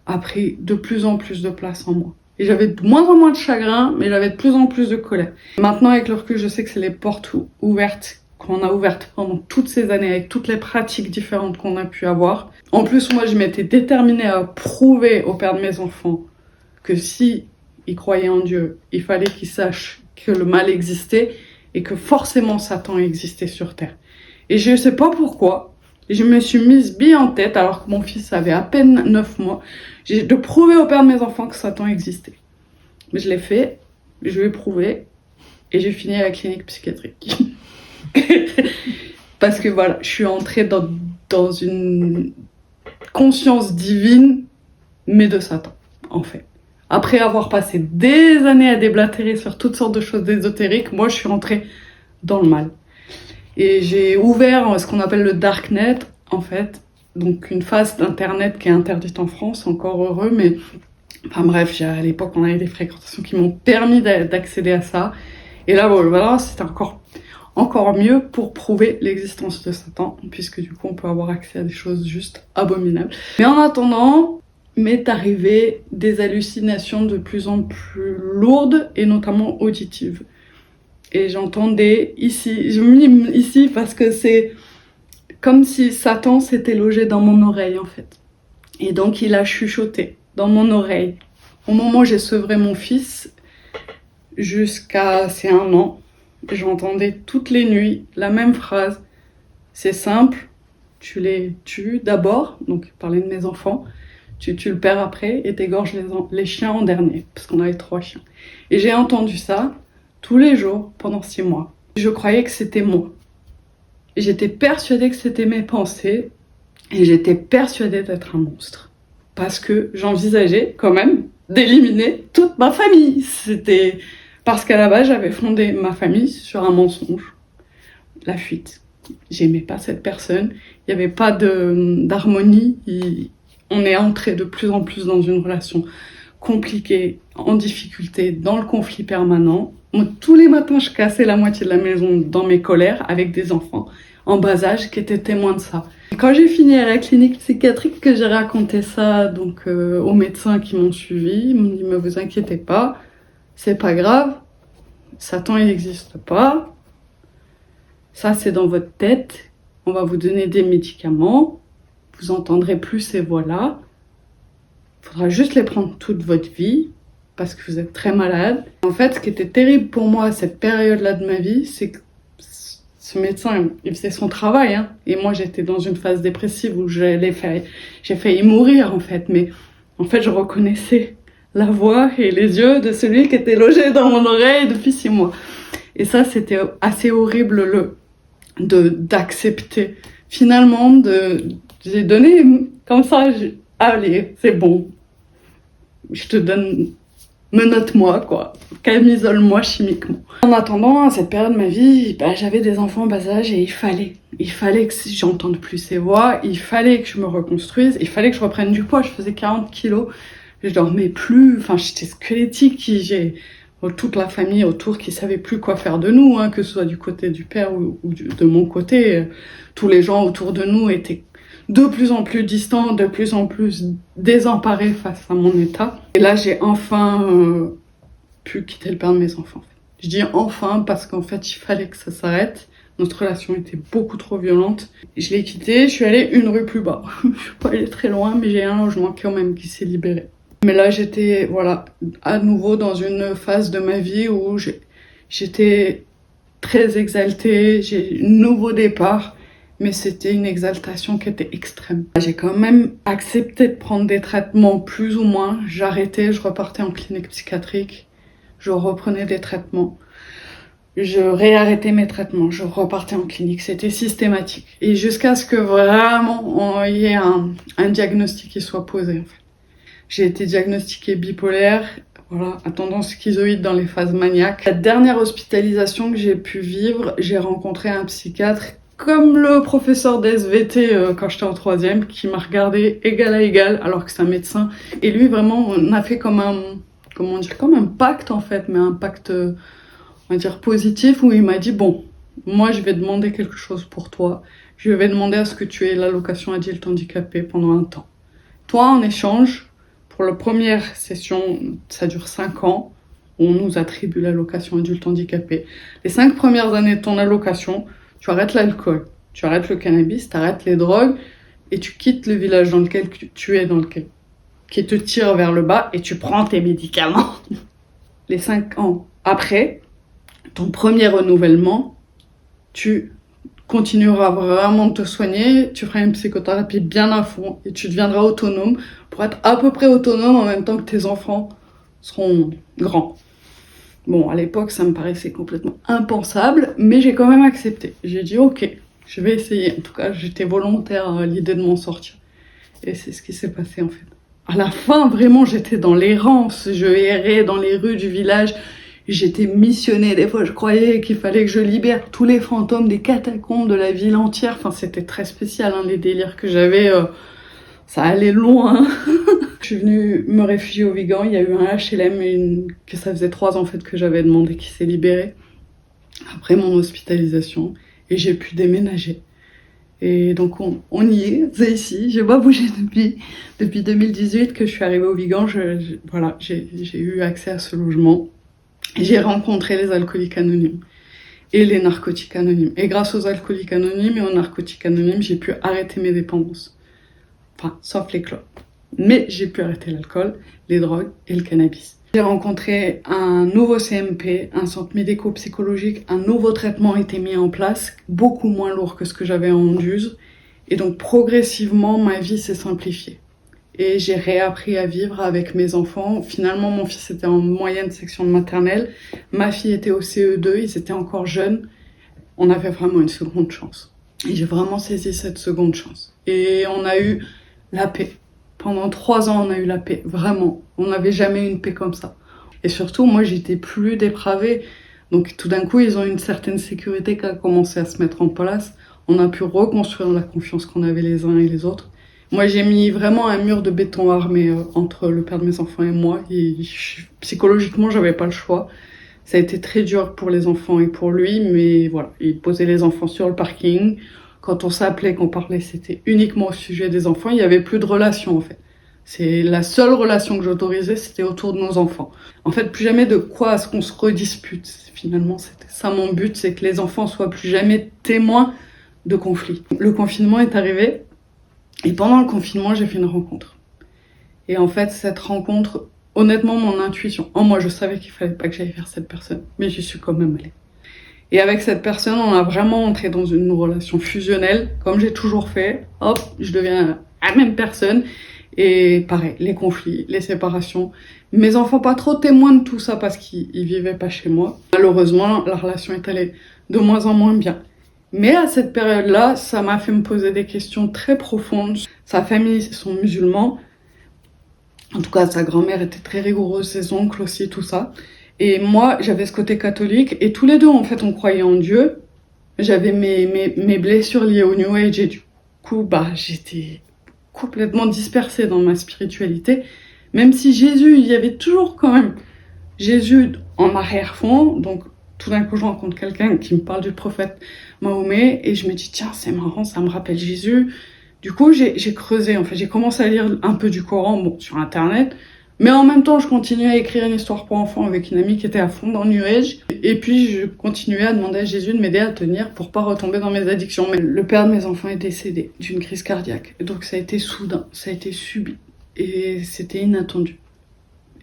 Speaker 2: a pris de plus en plus de place en moi. Et j'avais de moins en moins de chagrin, mais j'avais de plus en plus de colère. Maintenant, avec le recul, je sais que c'est les portes ouvertes qu'on a ouvertes pendant toutes ces années, avec toutes les pratiques différentes qu'on a pu avoir. En plus, moi, je m'étais déterminée à prouver au père de mes enfants que si il croyait en Dieu, il fallait qu'il sache que le mal existait et que forcément Satan existait sur Terre. Et je ne sais pas pourquoi, je me suis mise bien en tête, alors que mon fils avait à peine 9 mois, de prouver au père de mes enfants que Satan existait. Mais je l'ai fait, je l'ai prouvé, et j'ai fini à la clinique psychiatrique. Parce que voilà, je suis entrée dans une conscience divine, mais de Satan, en fait. Après avoir passé des années à déblatérer sur toutes sortes de choses ésotériques, moi je suis rentrée dans le mal. Et j'ai ouvert ce qu'on appelle le darknet, en fait. Donc une phase d'internet qui est interdite en France, encore heureux, mais... Enfin bref, à l'époque, on avait des fréquentations qui m'ont permis d'accéder à ça. Et là, voilà, c'était encore mieux pour prouver l'existence de Satan, puisque du coup, on peut avoir accès à des choses juste abominables. Mais en attendant, m'est arrivé des hallucinations de plus en plus lourdes et notamment auditives. Et j'entendais ici, je mime ici parce que c'est comme si Satan s'était logé dans mon oreille en fait. Et donc il a chuchoté dans mon oreille. Au moment où j'ai sevré mon fils, jusqu'à ses 1 an, j'entendais toutes les nuits la même phrase. C'est simple, tu les tues d'abord, donc parler de mes enfants, tu tues le père après et t'égorges les chiens en dernier, parce qu'on avait 3 chiens. Et j'ai entendu ça tous les jours pendant 6 mois. Je croyais que c'était moi. J'étais persuadée que c'était mes pensées et j'étais persuadée d'être un monstre. Parce que j'envisageais quand même d'éliminer toute ma famille. C'était parce qu'à la base, j'avais fondé ma famille sur un mensonge, la fuite. J'aimais pas cette personne, il n'y avait pas d'harmonie. On est entré de plus en plus dans une relation compliquée, en difficulté, dans le conflit permanent. Moi, tous les matins, je cassais la moitié de la maison dans mes colères avec des enfants en bas âge qui étaient témoins de ça. Et quand j'ai fini à la clinique psychiatrique, que j'ai raconté ça donc aux médecins qui m'ont suivi, ils m'ont dit mais vous inquiétez pas, c'est pas grave, Satan il n'existe pas, ça c'est dans votre tête, on va vous donner des médicaments, vous entendrez plus ces voix-là, il faudra juste les prendre toute votre vie parce que vous êtes très malade. En fait, ce qui était terrible pour moi à cette période-là de ma vie, c'est que ce médecin, il faisait son travail, hein, et moi j'étais dans une phase dépressive où j'ai failli mourir en fait, mais en fait je reconnaissais la voix et les yeux de celui qui était logé dans mon oreille depuis 6 mois. Et ça, c'était assez horrible d'accepter. Finalement, j'ai donné comme ça, allez, c'est bon. Je te donne, menotte-moi, quoi. Camisole-moi chimiquement. En attendant, à cette période de ma vie, j'avais des enfants en bas âge et il fallait que j'entende plus ces voix, il fallait que je me reconstruise, il fallait que je reprenne du poids. Je faisais 40 kilos. Je dormais plus, enfin j'étais squelettique, j'ai toute la famille autour qui savait plus quoi faire de nous, hein, que ce soit du côté du père ou de mon côté. Tous les gens autour de nous étaient de plus en plus distants, de plus en plus désemparés face à mon état. Et là j'ai enfin pu quitter le père de mes enfants. Je dis enfin parce qu'en fait il fallait que ça s'arrête. Notre relation était beaucoup trop violente. Je l'ai quitté, je suis allée 1 rue plus bas. Je suis pas allée très loin, mais j'ai un logement quand même qui s'est libéré. Mais là, j'étais, voilà, à nouveau dans une phase de ma vie où j'étais très exaltée, j'ai un nouveau départ, mais c'était une exaltation qui était extrême. J'ai quand même accepté de prendre des traitements plus ou moins. J'arrêtais, je repartais en clinique psychiatrique, je reprenais des traitements. Je réarrêtais mes traitements, je repartais en clinique, c'était systématique. Et jusqu'à ce que vraiment il y ait un diagnostic qui soit posé, en fait. J'ai été diagnostiquée bipolaire, voilà, à tendance schizoïde dans les phases maniaques. La dernière hospitalisation que j'ai pu vivre, j'ai rencontré un psychiatre comme le professeur d'SVT quand j'étais en 3e, qui m'a regardé égal à égal alors que c'est un médecin. Et lui, vraiment, on a fait comme un pacte en fait, mais un pacte, on va dire, positif, où il m'a dit, bon, moi je vais demander quelque chose pour toi. Je vais demander à ce que tu aies l'allocation adulte handicapé pendant un temps. Toi, en échange, pour la première session, ça dure 5 ans, on nous attribue l'allocation adulte handicapé. Les 5 premières années de ton allocation, tu arrêtes l'alcool, tu arrêtes le cannabis, tu arrêtes les drogues et tu quittes le village dans lequel tu es, qui te tire vers le bas, et tu prends tes médicaments. Les 5 ans après, ton premier renouvellement, tu continueras vraiment de te soigner, tu feras une psychothérapie bien à fond et tu deviendras autonome pour être à peu près autonome en même temps que tes enfants seront grands. Bon, à l'époque, ça me paraissait complètement impensable, mais j'ai quand même accepté. J'ai dit, ok, je vais essayer. En tout cas, j'étais volontaire à l'idée de m'en sortir. Et c'est ce qui s'est passé, en fait. À la fin, vraiment, j'étais dans l'errance. Je errais dans les rues du village. J'étais missionnée. Des fois, je croyais qu'il fallait que je libère tous les fantômes des catacombes de la ville entière. Enfin, c'était très spécial, hein, les délires que j'avais. Ça allait loin. Je suis venue me réfugier au Vigan. Il y a eu un HLM que ça faisait 3 ans en fait que j'avais demandé, qui s'est libéré après mon hospitalisation. Et j'ai pu déménager. Et donc on y est, c'est ici. J'ai pas bougé depuis 2018 que je suis arrivée au Vigan. Voilà, j'ai eu accès à ce logement. J'ai rencontré les alcooliques anonymes et les narcotiques anonymes. Et grâce aux alcooliques anonymes et aux narcotiques anonymes, j'ai pu arrêter mes dépendances. Enfin, sauf les clopes. Mais j'ai pu arrêter l'alcool, les drogues et le cannabis. J'ai rencontré un nouveau CMP, un centre médico-psychologique, un nouveau traitement a été mis en place, beaucoup moins lourd que ce que j'avais en Anduze. Et donc progressivement, ma vie s'est simplifiée. Et j'ai réappris à vivre avec mes enfants. Finalement, mon fils était en moyenne section de maternelle, ma fille était au CE2, ils étaient encore jeunes. On avait vraiment une seconde chance. Et j'ai vraiment saisi cette seconde chance. Et on a eu la paix. Pendant 3 ans, on a eu la paix, vraiment. On n'avait jamais eu une paix comme ça. Et surtout, moi, j'étais plus dépravée. Donc tout d'un coup, ils ont une certaine sécurité qui a commencé à se mettre en place. On a pu reconstruire la confiance qu'on avait les uns et les autres. Moi, j'ai mis vraiment un mur de béton armé entre le père de mes enfants et moi. Psychologiquement, j'avais pas le choix. Ça a été très dur pour les enfants et pour lui, mais voilà. Il posait les enfants sur le parking. Quand on s'appelait, qu'on parlait, c'était uniquement au sujet des enfants. Il n'y avait plus de relation, en fait. C'est la seule relation que j'autorisais, c'était autour de nos enfants. En fait, plus jamais de quoi à ce qu'on se redispute. Finalement, c'était ça mon but, c'est que les enfants soient plus jamais témoins de conflits. Le confinement est arrivé, et pendant le confinement, j'ai fait une rencontre. Et en fait, cette rencontre, honnêtement, mon intuition, moi, je savais qu'il fallait pas que j'aille vers cette personne, mais j'y suis quand même allée. Et avec cette personne, on a vraiment entré dans une relation fusionnelle, comme j'ai toujours fait. Hop, je deviens la même personne. Et pareil, les conflits, les séparations. Mes enfants pas trop témoins de tout ça parce qu'ils vivaient pas chez moi. Malheureusement, la relation est allée de moins en moins bien. Mais à cette période-là, ça m'a fait me poser des questions très profondes. Sa famille sont musulmans. En tout cas, sa grand-mère était très rigoureuse, ses oncles aussi, tout ça. Et moi, j'avais ce côté catholique, et tous les deux, en fait, on croyait en Dieu. J'avais mes blessures liées au New Age, et du coup, j'étais complètement dispersée dans ma spiritualité. Même si Jésus, il y avait toujours quand même Jésus en arrière-fond. Donc, tout d'un coup, je rencontre quelqu'un qui me parle du prophète Mahomet, et je me dis, tiens, c'est marrant, ça me rappelle Jésus. Du coup, j'ai creusé, en fait, j'ai commencé à lire un peu du Coran, sur Internet. Mais en même temps, je continuais à écrire une histoire pour enfants avec une amie qui était à fond dans le New Age. Et puis, je continuais à demander à Jésus de m'aider à tenir pour pas retomber dans mes addictions. Mais le père de mes enfants est décédé d'une crise cardiaque. Donc ça a été soudain, ça a été subi. Et c'était inattendu.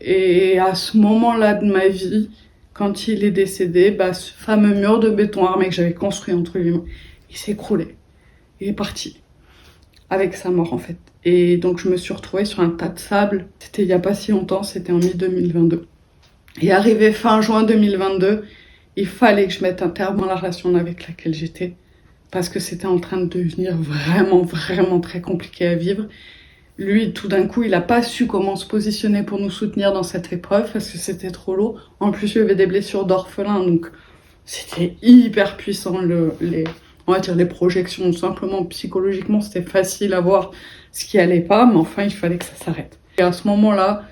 Speaker 2: Et à ce moment-là de ma vie, quand il est décédé, ce fameux mur de béton armé que j'avais construit entre lui, il s'est écroulé. Il est parti. Avec sa mort, en fait. Et donc, je me suis retrouvée sur un tas de sable. C'était il n'y a pas si longtemps, c'était en mi-2022. Et arrivé fin juin 2022, il fallait que je mette un terme à la relation avec laquelle j'étais. Parce que c'était en train de devenir vraiment, vraiment très compliqué à vivre. Lui, tout d'un coup, il n'a pas su comment se positionner pour nous soutenir dans cette épreuve, parce que c'était trop lourd. En plus, il avait des blessures d'orphelin, donc c'était hyper puissant, on va dire les projections. Simplement, psychologiquement, c'était facile à voir ce qui allait pas, mais enfin, il fallait que ça s'arrête. Et à ce moment-là,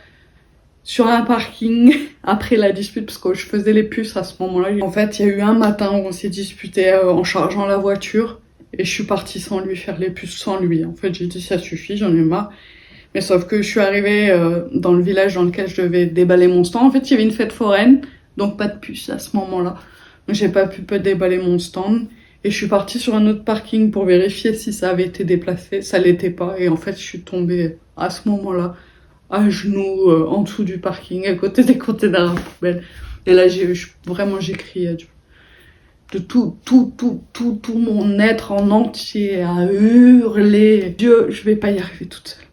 Speaker 2: sur un parking, après la dispute, parce que je faisais les puces à ce moment-là, en fait, il y a eu un matin où on s'est disputé en chargeant la voiture, et je suis partie sans lui faire les puces, sans lui. En fait, j'ai dit, ça suffit, j'en ai marre. Mais sauf que je suis arrivée dans le village dans lequel je devais déballer mon stand. En fait, il y avait une fête foraine, donc pas de puces à ce moment-là. Donc j'ai pas pu déballer mon stand. Et je suis partie sur un autre parking pour vérifier si ça avait été déplacé. Ça l'était pas. Et en fait, je suis tombée à ce moment-là, à genoux, en dessous du parking, à côté des containers à poubelle. Et là, j'ai crié à Dieu. De tout mon être en entier, à hurler. Dieu, je vais pas y arriver toute seule.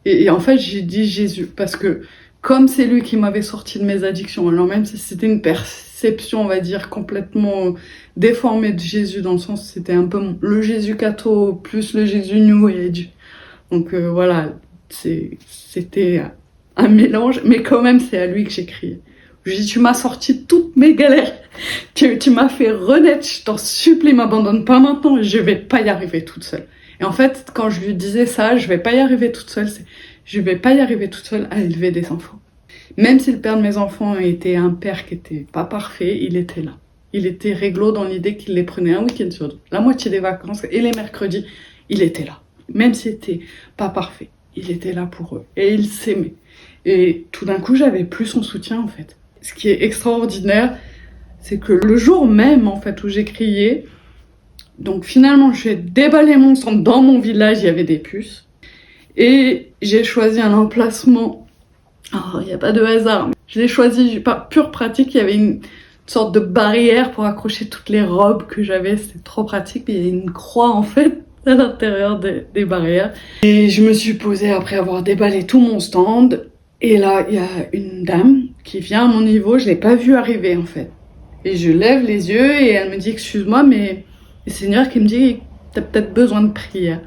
Speaker 2: Et en fait, j'ai dit Jésus, parce que comme c'est lui qui m'avait sorti de mes addictions, alors même si c'était une perception, on va dire, complètement déformée de Jésus, dans le sens c'était un peu le Jésus catho plus le Jésus New Age. Donc voilà, c'était un mélange, mais quand même c'est à lui que j'ai crié. Je lui ai dit, tu m'as sorti de toutes mes galères, tu m'as fait renaître, je t'en supplie, m'abandonne pas maintenant, je vais pas y arriver toute seule. Et en fait, quand je lui disais ça, je vais pas y arriver toute seule, je vais pas y arriver toute seule à élever des enfants. Même si le père de mes enfants était un père qui était pas parfait, il était là. il était réglo dans l'idée qu'il les prenait un week-end sur deux. La moitié des vacances et les mercredis, il était là. Même si c'était pas parfait, il était là pour eux. Et il s'aimait. Et tout d'un coup, j'avais plus son soutien, en fait. Ce qui est extraordinaire, c'est que le jour même, en fait, où j'ai crié, donc finalement, j'ai déballé mon centre dans mon village, il y avait des puces. Et j'ai choisi un emplacement. Oh, il n'y a pas de hasard. Je l'ai choisi par pure pratique. Il y avait une sorte de barrière pour accrocher toutes les robes que j'avais. C'était trop pratique. Il y avait une croix, en fait, à l'intérieur des barrières. Et je me suis posée après avoir déballé tout mon stand. Et là, il y a une dame qui vient à mon niveau. Je l'ai pas vue arriver, en fait. Et je lève les yeux et elle me dit, excuse-moi, mais le Seigneur qui me dit, t'as peut-être besoin de prière.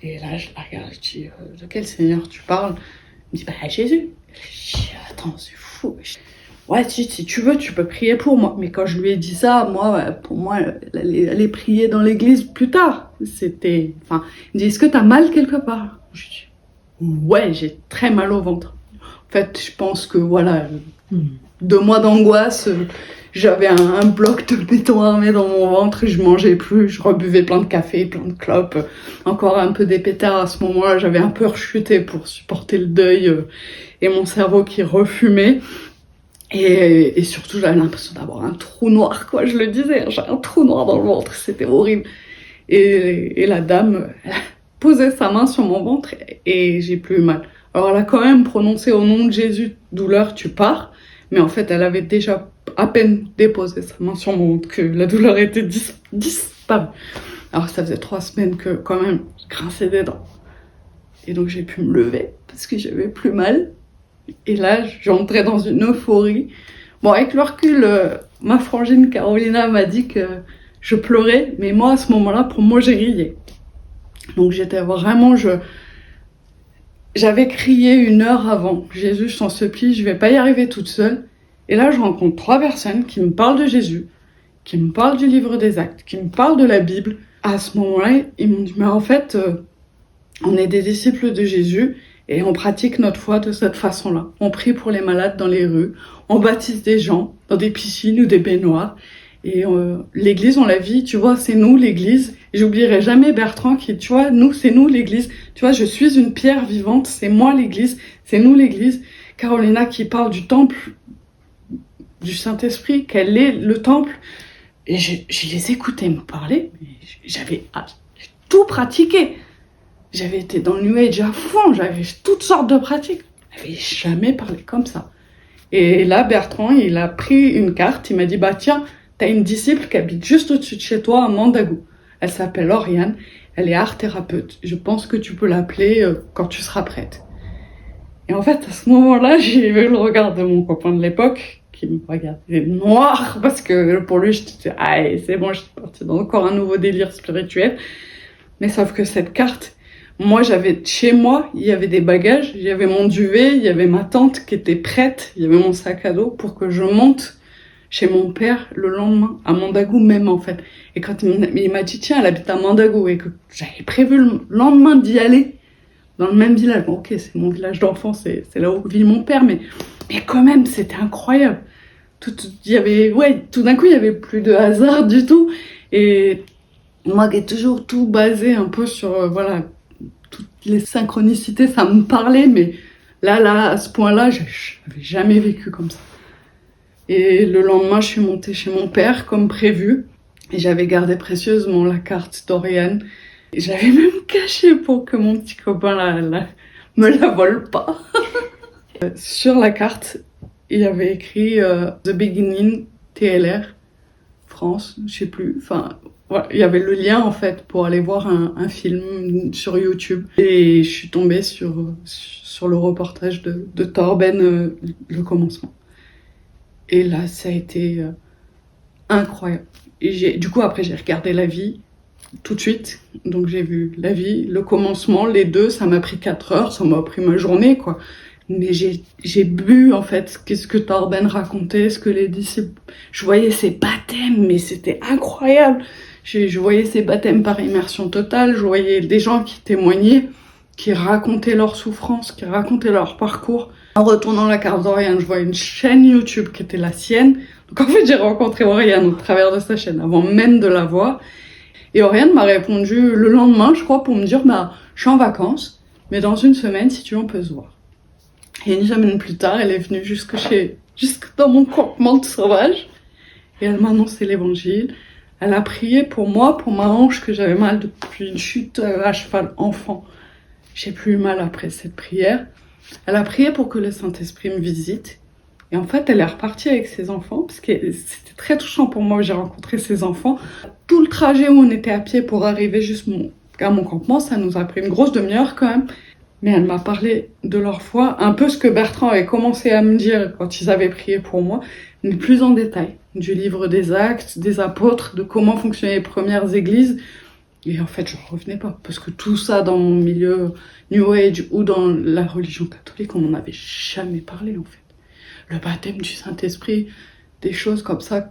Speaker 2: Et là, je la regarde, je dis, de quel Seigneur tu parles? Il me dit, bah, Jésus. Je dis, attends, c'est fou. Ouais, si tu veux, tu peux prier pour moi. Mais quand je lui ai dit ça, moi, pour moi, aller prier dans l'église plus tard. C'était, enfin, il me dit, est-ce que t'as mal quelque part? Je dis, ouais, j'ai très mal au ventre. En fait, je pense que, voilà, 2 mois d'angoisse, j'avais un bloc de béton armé dans mon ventre, je mangeais plus, je rebuvais plein de café, plein de clopes, encore un peu des pétards à ce moment-là, j'avais un peu rechuté pour supporter le deuil et mon cerveau qui refumait. Et surtout, j'avais l'impression d'avoir un trou noir, quoi, je le disais, j'ai un trou noir dans le ventre, c'était horrible. Et la dame, elle a posé sa main sur mon ventre et j'ai plus mal. Alors elle a quand même prononcé au nom de Jésus, douleur, tu pars. Mais en fait, elle avait déjà à peine déposé sa main sur mon ventre que la douleur était disparue. Alors ça faisait 3 semaines que quand même, je grinçais des dents. Et donc j'ai pu me lever parce que j'avais plus mal. Et là, j'entrais dans une euphorie. Bon, avec le recul, ma frangine Carolina m'a dit que je pleurais. Mais moi, à ce moment-là, pour moi, j'ai riais. Donc j'étais vraiment... J'avais crié 1 heure avant, Jésus, je t'en supplie, je vais pas y arriver toute seule. Et là, je rencontre 3 personnes qui me parlent de Jésus, qui me parlent du livre des Actes, qui me parlent de la Bible. À ce moment-là, ils m'ont dit, mais en fait, on est des disciples de Jésus et on pratique notre foi de cette façon-là. On prie pour les malades dans les rues, on baptise des gens dans des piscines ou des baignoires. Et l'église, on la vit, tu vois, c'est nous l'église. J'oublierai jamais Bertrand qui, tu vois, nous, c'est nous l'église. Tu vois, je suis une pierre vivante, c'est moi l'église, c'est nous l'église. Carolina qui parle du temple, du Saint-Esprit, qu'elle est le temple. Et je les écoutais me parler, mais j'avais tout pratiqué. J'avais été dans le New Age à fond, j'avais toutes sortes de pratiques. J'avais jamais parlé comme ça. Et là, Bertrand, il a pris une carte, il m'a dit, bah tiens, t'as une disciple qui habite juste au-dessus de chez toi à Mandagou. Elle s'appelle Oriane, elle est art thérapeute. Je pense que tu peux l'appeler quand tu seras prête. Et en fait, à ce moment-là, j'ai vu le regard de mon copain de l'époque, qui me regardait noir, parce que pour lui, je disais, ah, c'est bon, je suis partie dans encore un nouveau délire spirituel. Mais sauf que cette carte, moi, j'avais, chez moi, il y avait des bagages, il y avait mon duvet, il y avait ma tante qui était prête, il y avait mon sac à dos pour que je monte chez mon père le lendemain, à Mandagou même en fait. Et quand il m'a dit, tiens, elle habite à Mandagou, et que j'avais prévu le lendemain d'y aller, dans le même village. Bon, ok, c'est mon village d'enfance, c'est là où vit mon père, mais quand même, c'était incroyable. Tout d'un coup, il y avait plus de hasard du tout. Et moi qui ai toujours tout basé un peu sur, voilà, toutes les synchronicités, ça me parlait, mais là, à ce point-là, je n'avais jamais vécu comme ça. Et le lendemain, je suis montée chez mon père, comme prévu. Et j'avais gardé précieusement la carte d'Oriane. Et j'avais même caché pour que mon petit copain me la vole pas. Sur la carte, il y avait écrit The Beginning, TLR, France, je sais plus. Enfin, voilà, il y avait le lien en fait pour aller voir un film sur YouTube. Et je suis tombée sur le reportage de Torben, le commencement. Et là, ça a été incroyable. Et du coup, après, j'ai regardé la vie tout de suite. Donc, j'ai vu la vie, le commencement, les deux. Ça m'a pris 4 heures, ça m'a pris ma journée, quoi. Mais j'ai bu, en fait, qu'est-ce que Torben racontait, ce que les disciples... Je voyais ses baptêmes, mais c'était incroyable. Je voyais ses baptêmes par immersion totale. Je voyais des gens qui témoignaient, qui racontaient leur souffrance, qui racontaient leur parcours. En retournant la carte d'Oriane, je vois une chaîne YouTube qui était la sienne, Donc en fait, j'ai rencontré Oriane au travers de sa chaîne, avant même de la voir. Et Oriane m'a répondu le lendemain, je crois, pour me dire, bah, je suis en vacances, mais dans une semaine, si tu veux, on peut se voir. Et une semaine plus tard, elle est venue jusque dans mon campement de sauvage. Et elle m'a annoncé l'évangile. Elle a prié pour moi, pour ma hanche que j'avais mal depuis une chute à cheval enfant. J'ai plus eu mal après cette prière. Elle a prié pour que le Saint-Esprit me visite. Et en fait, elle est repartie avec ses enfants, parce que c'était très touchant pour moi, j'ai rencontré ses enfants. Tout le trajet où on était à pied pour arriver à mon campement, ça nous a pris une grosse demi-heure quand même. Mais elle m'a parlé de leur foi, un peu ce que Bertrand avait commencé à me dire quand ils avaient prié pour moi, mais plus en détail, du livre des Actes, des Apôtres, de comment fonctionnaient les premières églises. Et en fait, je ne revenais pas, parce que tout ça dans mon milieu New Age ou dans la religion catholique, on n'en avait jamais parlé en fait. Le baptême du Saint-Esprit, des choses comme ça,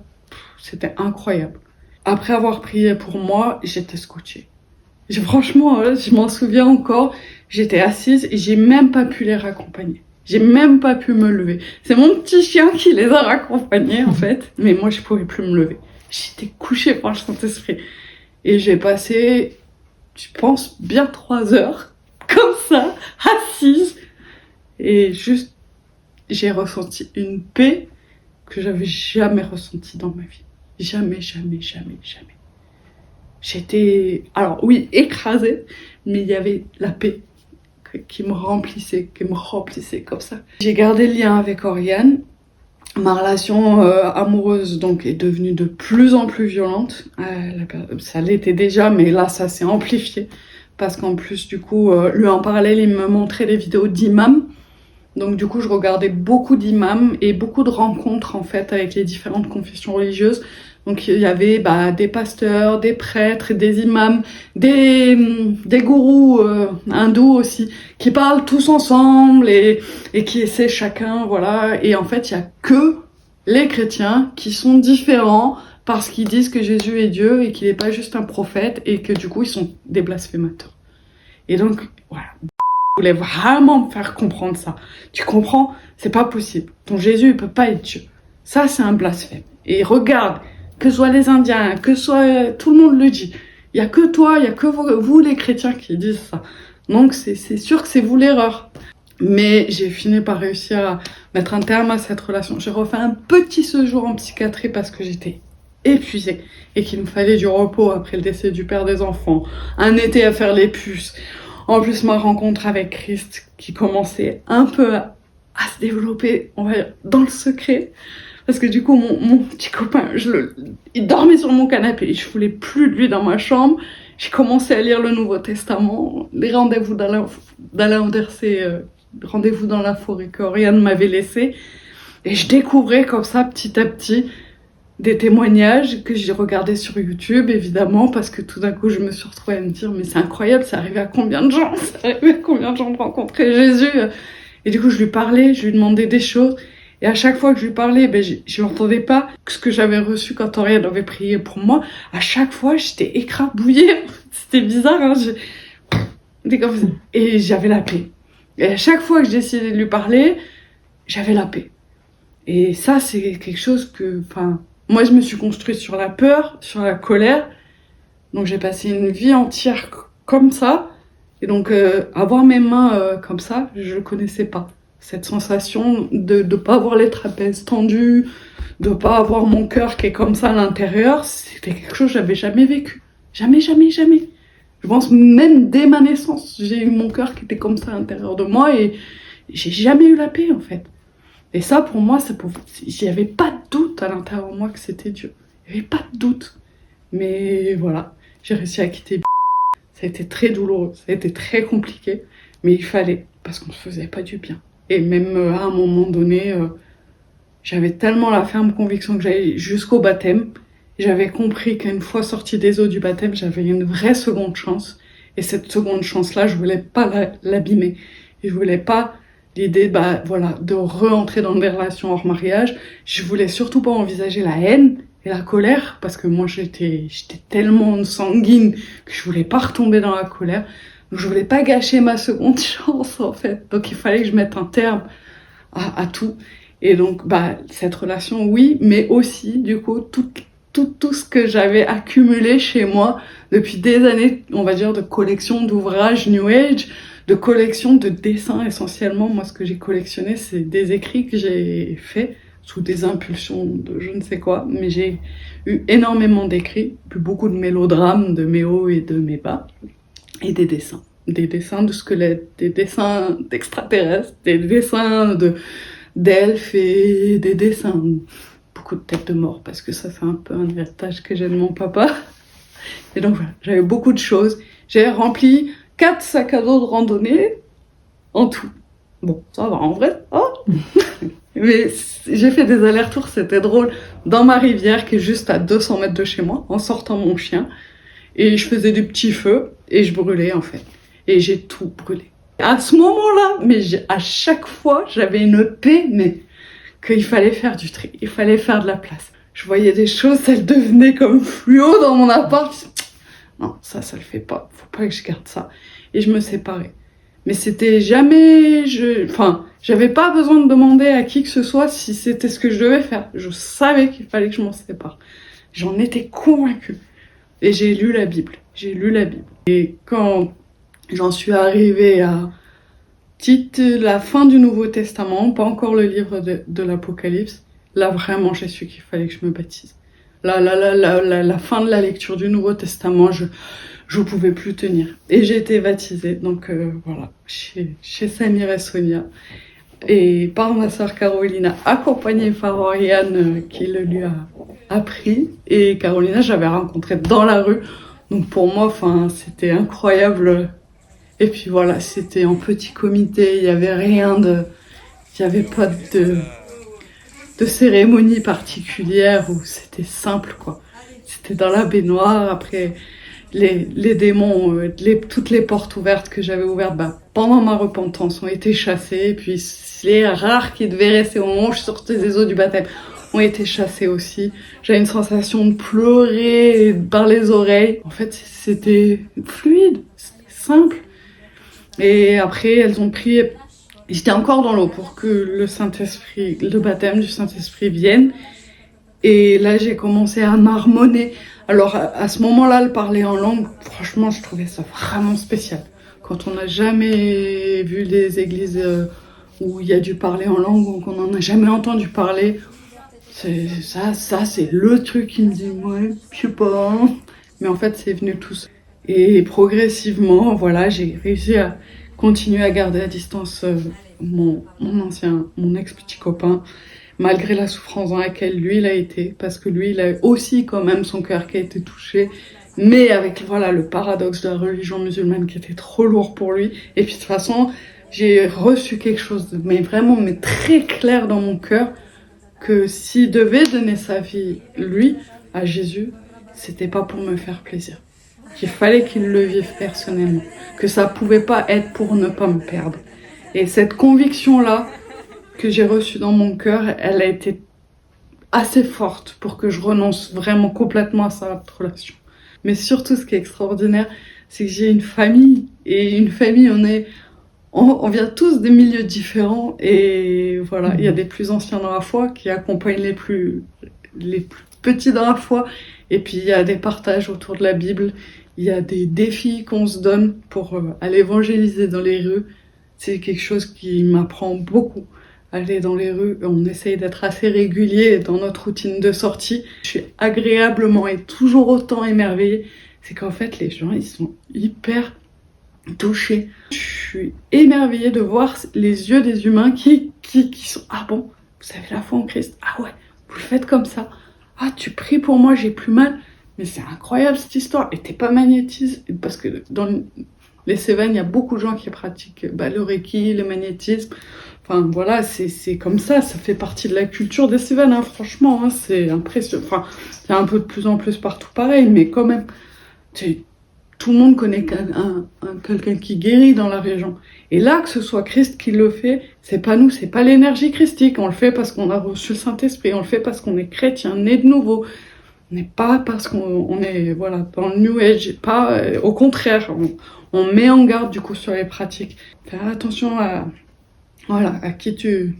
Speaker 2: c'était incroyable. Après avoir prié pour moi, j'étais scotchée. Franchement, je m'en souviens encore, j'étais assise et j'ai même pas pu les raccompagner. J'ai même pas pu me lever. C'est mon petit chien qui les a raccompagnés en fait, mais moi je pouvais plus me lever. J'étais couchée par le Saint-Esprit. Et j'ai passé, je pense, bien 3 heures, comme ça, assise. Et juste, j'ai ressenti une paix que j'avais jamais ressentie dans ma vie. Jamais, jamais, jamais, jamais. J'étais, alors oui, écrasée, mais il y avait la paix qui me remplissait comme ça. J'ai gardé le lien avec Oriane. Ma relation amoureuse donc est devenue de plus en plus violente. Ça l'était déjà, mais là ça s'est amplifié parce qu'en plus du coup, lui en parallèle, il me montrait des vidéos d'imams. Donc du coup, je regardais beaucoup d'imams et beaucoup de rencontres en fait avec les différentes confessions religieuses. Donc il y avait des pasteurs, des prêtres, des imams, des gourous hindous aussi, qui parlent tous ensemble et qui essaient chacun, voilà. Et en fait, il y a que les chrétiens qui sont différents parce qu'ils disent que Jésus est Dieu et qu'il n'est pas juste un prophète et que du coup, ils sont des blasphémateurs. Et donc, voilà. Je voulais vraiment me faire comprendre ça. Tu comprends? C'est pas possible. Ton Jésus, il peut pas être Dieu. Ça, c'est un blasphème. Et regarde, que ce soit les Indiens, que ce soit tout le monde le dit. Il y a que toi, il y a que vous les chrétiens qui disent ça. Donc c'est sûr que c'est vous l'erreur. Mais j'ai fini par réussir à mettre un terme à cette relation. J'ai refait un petit séjour en psychiatrie parce que j'étais épuisée et qu'il me fallait du repos après le décès du père des enfants. Un été à faire les puces. En plus, ma rencontre avec Christ qui commençait un peu à se développer, on va dire, dans le secret. Parce que du coup, mon petit copain, il dormait sur mon canapé et je voulais plus de lui dans ma chambre. J'ai commencé à lire le Nouveau Testament, les rendez-vous d'Alain Andersé, rendez-vous dans la forêt qu'Oriane m'avait laissé. Et je découvrais comme ça, petit à petit, des témoignages que j'ai regardés sur YouTube, évidemment, parce que tout d'un coup, je me suis retrouvée à me dire, mais c'est incroyable, c'est arrivé à combien de gens? C'est arrivé à combien de gens de rencontrer Jésus? Et du coup, je lui parlais, je lui demandais des choses. Et à chaque fois que je lui parlais, je n'entendais pas ce que j'avais reçu quand Oriane avait prié pour moi. À chaque fois, j'étais écrabouillée. C'était bizarre, hein. Et j'avais la paix. Et à chaque fois que j'ai essayé de lui parler, j'avais la paix. Et ça, c'est quelque chose que... moi, je me suis construite sur la peur, sur la colère. Donc, j'ai passé une vie entière comme ça. Et donc, avoir mes mains comme ça, je ne connaissais pas. Cette sensation de ne pas avoir les trapèzes tendus, de ne pas avoir mon cœur qui est comme ça à l'intérieur, c'était quelque chose que j'avais jamais vécu. Jamais, jamais, jamais. Je pense même dès ma naissance, j'ai eu mon cœur qui était comme ça à l'intérieur de moi et j'ai jamais eu la paix en fait. Et ça pour moi, il n'y avait pas de doute à l'intérieur de moi que c'était Dieu. Il n'y avait pas de doute. Mais voilà, j'ai réussi à quitter. Ça a été très douloureux, ça a été très compliqué, mais il fallait, parce qu'on ne se faisait pas du bien. Et même à un moment donné, j'avais tellement la ferme conviction que j'allais jusqu'au baptême. J'avais compris qu'une fois sortie des eaux du baptême, j'avais une vraie seconde chance. Et cette seconde chance-là, je voulais pas l'abîmer. Et je voulais pas l'idée, de re-entrer dans des relations hors mariage. Je voulais surtout pas envisager la haine et la colère, parce que moi, j'étais tellement sanguine que je voulais pas retomber dans la colère. Donc, je voulais pas gâcher ma seconde chance, en fait. Donc, il fallait que je mette un terme à tout. Et donc, cette relation, oui, mais aussi, du coup, tout ce que j'avais accumulé chez moi depuis des années, on va dire, de collection d'ouvrages New Age, de collection de dessins essentiellement. Moi, ce que j'ai collectionné, c'est des écrits que j'ai faits sous des impulsions de je ne sais quoi, mais j'ai eu énormément d'écrits, puis beaucoup de mélodrames, de mes hauts et de mes bas, et des dessins. Des dessins de squelettes, des dessins d'extraterrestres, des dessins d'elfes et des dessins, beaucoup de têtes de mort, parce que ça c'est un peu un héritage que j'ai de mon papa. Et donc voilà, j'avais beaucoup de choses. J'ai rempli 4 sacs à dos de randonnée en tout. Bon, ça va en vrai. Oh mais j'ai fait des allers-retours, c'était drôle, dans ma rivière qui est juste à 200 mètres de chez moi, en sortant mon chien. Et je faisais des petits feux et je brûlais en fait. Et j'ai tout brûlé. À ce moment-là, mais à chaque fois, j'avais une paix, mais qu'il fallait faire du tri, il fallait faire de la place. Je voyais des choses, elles devenaient comme fluo dans mon appart. Non, ça le fait pas. Faut pas que je garde ça. Et je me séparais. Mais c'était jamais... j'avais pas besoin de demander à qui que ce soit si c'était ce que je devais faire. Je savais qu'il fallait que je m'en sépare. J'en étais convaincue. Et j'ai lu la Bible. J'ai lu la Bible. Et quand j'en suis arrivée à la fin du Nouveau Testament, pas encore le livre de l'Apocalypse, là vraiment j'ai su qu'il fallait que je me baptise. La fin de la lecture du Nouveau Testament, je pouvais plus tenir. Et j'ai été baptisée, donc voilà, chez Samir et Sonia. Et par ma sœur Carolina, accompagnée par Oriane qui le lui a appris. Et Carolina, j'avais rencontré dans la rue. Donc pour moi, c'était incroyable. Et puis voilà, c'était en petit comité, il y avait pas de cérémonie particulière où c'était simple quoi. C'était dans la baignoire, après les démons, toutes les portes ouvertes que j'avais ouvertes pendant ma repentance ont été chassées, et puis les rares qui devaient rester au moment où je sortais des eaux du baptême ont été chassés aussi. J'avais une sensation de pleurer par les oreilles. En fait, c'était fluide, c'était simple. Et après, elles ont prié. J'étais encore dans l'eau pour que le baptême du Saint-Esprit vienne. Et là, j'ai commencé à marmonner. Alors, à ce moment-là, le parler en langue, franchement, je trouvais ça vraiment spécial. Quand on n'a jamais vu des églises où il y a du parler en langue, ou qu'on n'en a jamais entendu parler, c'est le truc qui me dit, ouais, je sais pas. Hein. Mais en fait, c'est venu tout seul. Et progressivement, voilà, j'ai réussi à continuer à garder à distance mon ex-petit copain, malgré la souffrance dans laquelle lui, il a été, parce que lui, il a aussi quand même son cœur qui a été touché, mais avec, voilà, le paradoxe de la religion musulmane qui était trop lourd pour lui. Et puis, de toute façon, j'ai reçu quelque chose mais très clair dans mon cœur, que s'il devait donner sa vie, lui, à Jésus, c'était pas pour me faire plaisir. Qu'il fallait qu'il le vive personnellement, que ça pouvait pas être pour ne pas me perdre. Et cette conviction-là que j'ai reçue dans mon cœur, elle a été assez forte pour que je renonce vraiment complètement à cette relation. Mais surtout, ce qui est extraordinaire, c'est que j'ai une famille, et une famille, on vient tous des milieux différents, et voilà, il y a des plus anciens dans la foi qui accompagnent les plus petits dans la foi, et puis il y a des partages autour de la Bible. Il y a des défis qu'on se donne pour aller évangéliser dans les rues. C'est quelque chose qui m'apprend beaucoup. Aller dans les rues, on essaye d'être assez régulier dans notre routine de sortie. Je suis agréablement et toujours autant émerveillée. C'est qu'en fait, les gens, ils sont hyper touchés. Je suis émerveillée de voir les yeux des humains qui sont « Ah bon, vous avez la foi en Christ? Ah ouais, vous le faites comme ça? Ah, tu pries pour moi, j'ai plus mal ?» Mais c'est incroyable cette histoire. Et t'es pas magnétisé, parce que dans les Cévennes, il y a beaucoup de gens qui pratiquent le Reiki, le magnétisme. Enfin voilà, c'est comme ça fait partie de la culture des Cévennes, hein, franchement, hein, c'est impressionnant. Enfin, il y a un peu de plus en plus partout pareil, mais quand même, tout le monde connaît quelqu'un qui guérit dans la région. Et là, que ce soit Christ qui le fait, c'est pas nous, c'est pas l'énergie christique. On le fait parce qu'on a reçu le Saint-Esprit, on le fait parce qu'on est chrétien, né de nouveau. On n'est pas parce qu'on est dans le New Age, pas au contraire, on met en garde du coup sur les pratiques. Faire attention à qui tu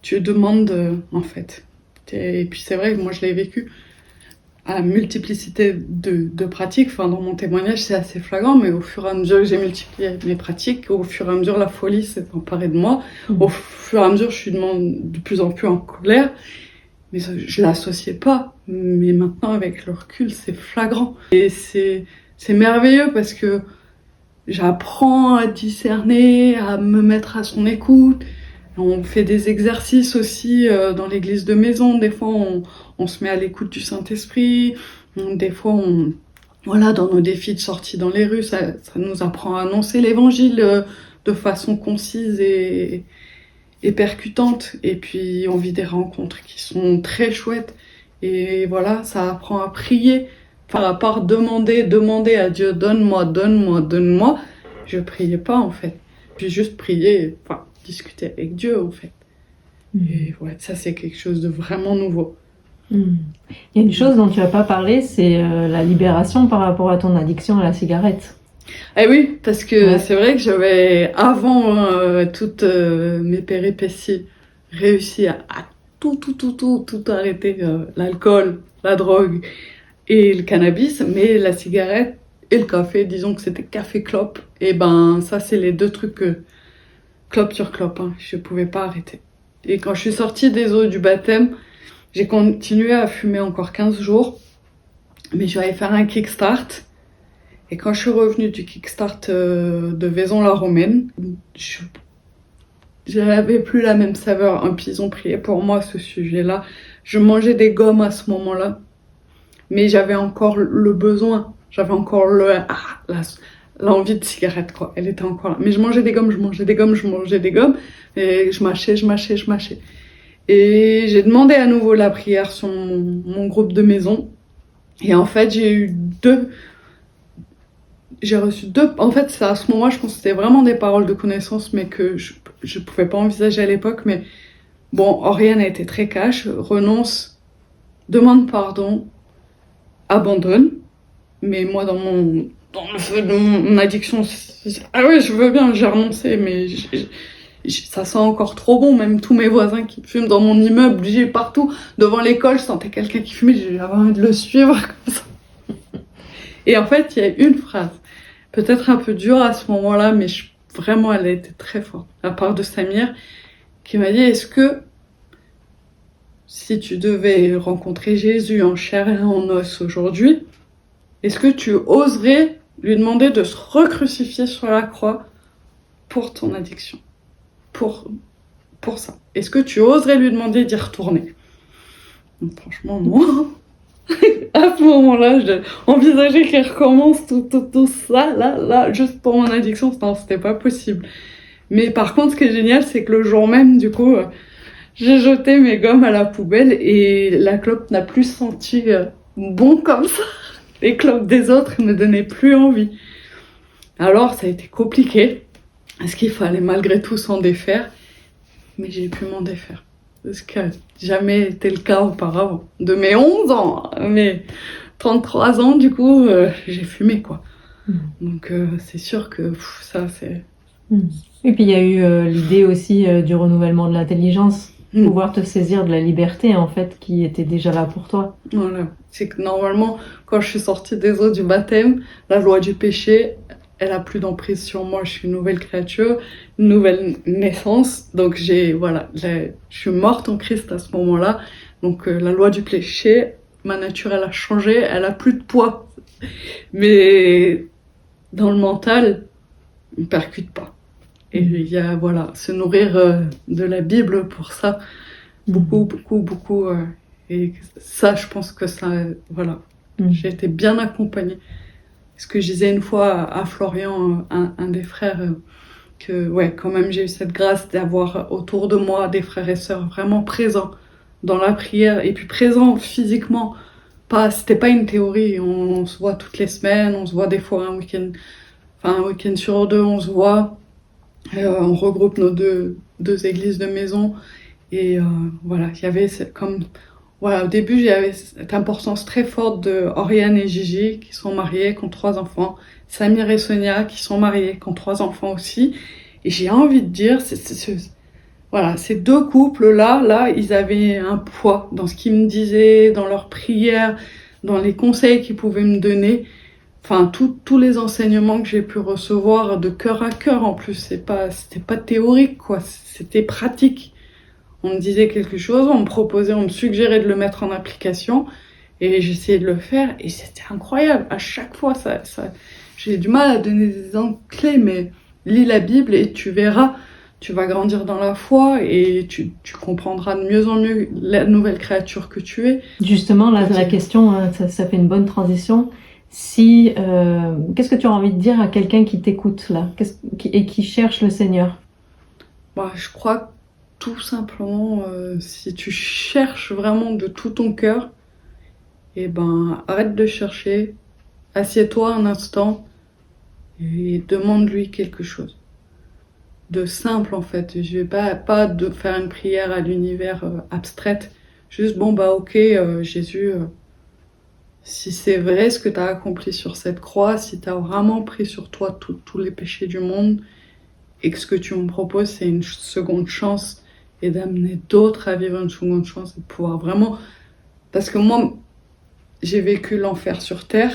Speaker 2: tu demandes en fait. Et puis c'est vrai, moi je l'ai vécu à multiplicité de pratiques. Enfin, dans mon témoignage, c'est assez flagrant, mais au fur et à mesure que j'ai multiplié mes pratiques, au fur et à mesure, la folie s'est emparée de moi. Au fur et à mesure, je suis de plus en plus en colère. Mais je l'associais pas. Mais maintenant, avec le recul, c'est flagrant. Et c'est merveilleux parce que j'apprends à discerner, à me mettre à son écoute. On fait des exercices aussi dans l'église de maison. Des fois, on se met à l'écoute du Saint-Esprit. Des fois, voilà, dans nos défis de sortie dans les rues, ça nous apprend à annoncer l'évangile de façon concise et percutante. Et puis, on vit des rencontres qui sont très chouettes. Et voilà, ça apprend à prier. Enfin, à part demander à Dieu, donne-moi, donne-moi, donne-moi, je priais pas en fait. J'ai juste prié, enfin, discuter avec Dieu en fait. Et ouais, ça c'est quelque chose de vraiment nouveau.
Speaker 1: Il y a une chose dont tu n'as pas parlé, c'est la libération par rapport à ton addiction à la cigarette.
Speaker 2: Eh oui, parce que c'est vrai que j'avais, avant toutes mes péripéties, réussi à tout arrêter, l'alcool, la drogue et le cannabis, mais la cigarette et le café, disons que c'était café-clope, et ben ça c'est les deux trucs que clope sur clope, hein, je pouvais pas arrêter. Et quand je suis sortie des eaux du baptême, j'ai continué à fumer encore 15 jours, mais je vais aller faire un kickstart. Et quand je suis revenue du kickstart de Vaison-la-Romaine, j'avais plus la même saveur. Puis ils ont prié pour moi ce sujet-là. Je mangeais des gommes à ce moment-là, mais j'avais encore le besoin. J'avais encore l'envie de cigarette, quoi. Elle était encore là. Mais je mangeais des gommes. Et je mâchais. Et j'ai demandé à nouveau la prière sur mon groupe de maison. Et en fait, j'ai reçu deux. En fait, c'est à ce moment-là, je pense que c'était vraiment des paroles de connaissance, mais que je pouvais pas envisager à l'époque. Mais bon, Oriane a été très cash. Renonce, demande pardon, abandonne. Mais moi, dans le feu de mon addiction, ah ouais, je veux bien, j'ai renoncé, mais ça sent encore trop bon. Même tous mes voisins qui fument dans mon immeuble, j'ai partout, devant l'école, je sentais quelqu'un qui fumait, j'avais envie de le suivre comme ça. Et en fait, il y a une phrase, peut-être un peu dure à ce moment-là, mais vraiment, elle a été très forte, de la part de Samir, qui m'a dit, est-ce que si tu devais rencontrer Jésus en chair et en os aujourd'hui, est-ce que tu oserais lui demander de se recrucifier sur la croix pour ton addiction, pour ça? Est-ce que tu oserais lui demander d'y retourner? Donc, franchement, non. À ce moment-là, j'ai envisagé qu'il recommence tout ça, là, juste pour mon addiction. Non, c'était pas possible. Mais par contre, ce qui est génial, c'est que le jour même, du coup, j'ai jeté mes gommes à la poubelle et la clope n'a plus senti bon comme ça. Les clopes des autres ne me donnaient plus envie. Alors, ça a été compliqué, parce qu'il fallait malgré tout s'en défaire, mais j'ai pu m'en défaire. Ce qui n'a jamais été le cas auparavant. De mes 11 ans, mes 33 ans, du coup, j'ai fumé, quoi. Donc, c'est sûr que ça, c'est...
Speaker 1: Et puis, il y a eu l'idée aussi du renouvellement de l'intelligence. Pouvoir te saisir de la liberté, en fait, qui était déjà là pour toi.
Speaker 2: Voilà. C'est que normalement, quand je suis sortie des eaux du baptême, la loi du péché, elle a plus d'emprise sur moi. Je suis une nouvelle créature, une nouvelle naissance. Donc je suis morte en Christ à ce moment-là. Donc la loi du péché, ma nature, elle a changé, elle a plus de poids. Mais dans le mental, il me percute pas. Et il y a, se nourrir de la Bible pour ça. Beaucoup. Et ça, je pense que ça, j'ai été bien accompagnée. Ce que je disais une fois à Florian, un des frères, que quand même j'ai eu cette grâce d'avoir autour de moi des frères et sœurs vraiment présents dans la prière et puis présents physiquement. C'était pas une théorie, on se voit toutes les semaines, on se voit des fois un week-end sur deux, on se voit. On regroupe nos deux églises de maison et il y avait au début il y avait cette importance très forte de Oriane et Gigi qui sont mariés, qui ont 3 enfants, Samir et Sonia qui sont mariés, qui ont 3 enfants aussi, et j'ai envie de dire Voilà, ces deux couples-là, ils avaient un poids dans ce qu'ils me disaient, dans leurs prières, dans les conseils qu'ils pouvaient me donner. Enfin, tous les enseignements que j'ai pu recevoir de cœur à cœur en plus, c'était pas théorique, quoi, c'était pratique. On me disait quelque chose, on me proposait, on me suggérait de le mettre en application, et j'essayais de le faire, et c'était incroyable. À chaque fois, j'ai du mal à donner des exemples clés, mais lis la Bible et tu verras, tu vas grandir dans la foi et tu comprendras de mieux en mieux la nouvelle créature que tu es.
Speaker 1: Justement, là, la question, ça fait une bonne transition. Qu'est-ce que tu as envie de dire à quelqu'un qui t'écoute là, et qui cherche le Seigneur?
Speaker 2: Bah, je crois que tout simplement, si tu cherches vraiment de tout ton cœur, eh ben, arrête de chercher, assieds-toi un instant et demande-lui quelque chose. De simple en fait. Je vais pas de faire une prière à l'univers abstraite. Juste bon bah ok Jésus, si c'est vrai ce que tu as accompli sur cette croix, si tu as vraiment pris sur toi tous les péchés du monde et que ce que tu me proposes c'est une seconde chance et d'amener d'autres à vivre une seconde chance et de pouvoir vraiment... Parce que moi j'ai vécu l'enfer sur terre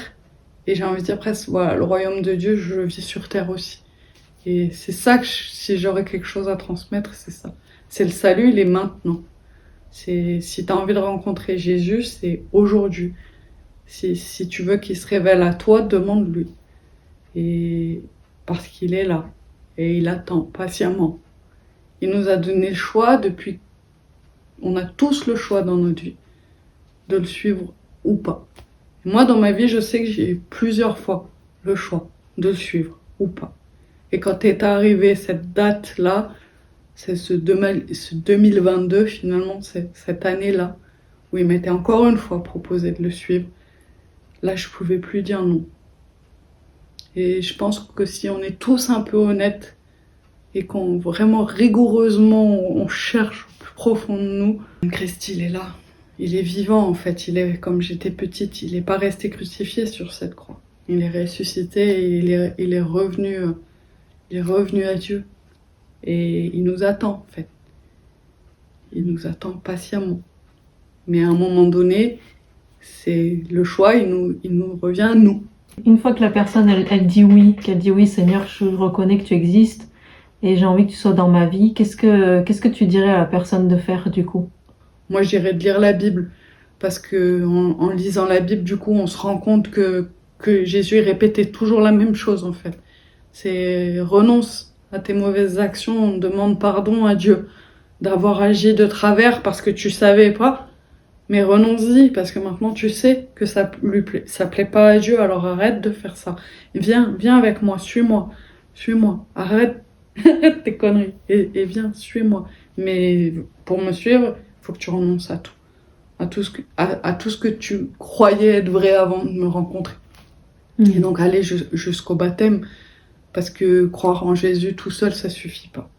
Speaker 2: et j'ai envie de dire presque voilà, le royaume de Dieu je le vis sur terre aussi. Et c'est ça que si j'aurais quelque chose à transmettre, c'est ça. C'est le salut, il est maintenant. Si tu as envie de rencontrer Jésus, c'est aujourd'hui. Si tu veux qu'il se révèle à toi, demande-lui. Et parce qu'il est là. Et il attend patiemment. Il nous a donné le choix depuis... On a tous le choix dans notre vie de le suivre ou pas. Et moi, dans ma vie, je sais que j'ai eu plusieurs fois le choix de le suivre ou pas. Et quand est arrivée cette date-là, c'est ce 2022 finalement, c'est cette année-là, où il m'était encore une fois proposé de le suivre, là je pouvais plus dire non. Et je pense que si on est tous un peu honnêtes et qu'on vraiment rigoureusement on cherche au plus profond de nous, Christ il est là, il est vivant en fait, il est comme j'étais petite, il n'est pas resté crucifié sur cette croix. Il est ressuscité et il est revenu à Dieu. Et il nous attend, en fait. Il nous attend patiemment. Mais à un moment donné, c'est le choix, il nous revient à nous.
Speaker 1: Une fois que la personne, elle dit oui, qu'elle dit oui, Seigneur, je reconnais que tu existes et j'ai envie que tu sois dans ma vie, qu'est-ce que tu dirais à la personne de faire, du coup?
Speaker 2: Moi, je dirais de lire la Bible. Parce que en lisant la Bible, du coup, on se rend compte que Jésus répétait toujours la même chose, en fait. C'est renonce à tes mauvaises actions, on demande pardon à Dieu d'avoir agi de travers parce que tu savais pas, mais renonce-y parce que maintenant tu sais que ça plaît pas à Dieu, alors arrête de faire ça. Viens avec moi, suis-moi, arrête tes conneries et viens, suis-moi. Mais pour me suivre, il faut que tu renonces à tout, à tout ce que tu croyais être vrai avant de me rencontrer. Et donc aller jusqu'au baptême. Parce que croire en Jésus tout seul, ça suffit pas.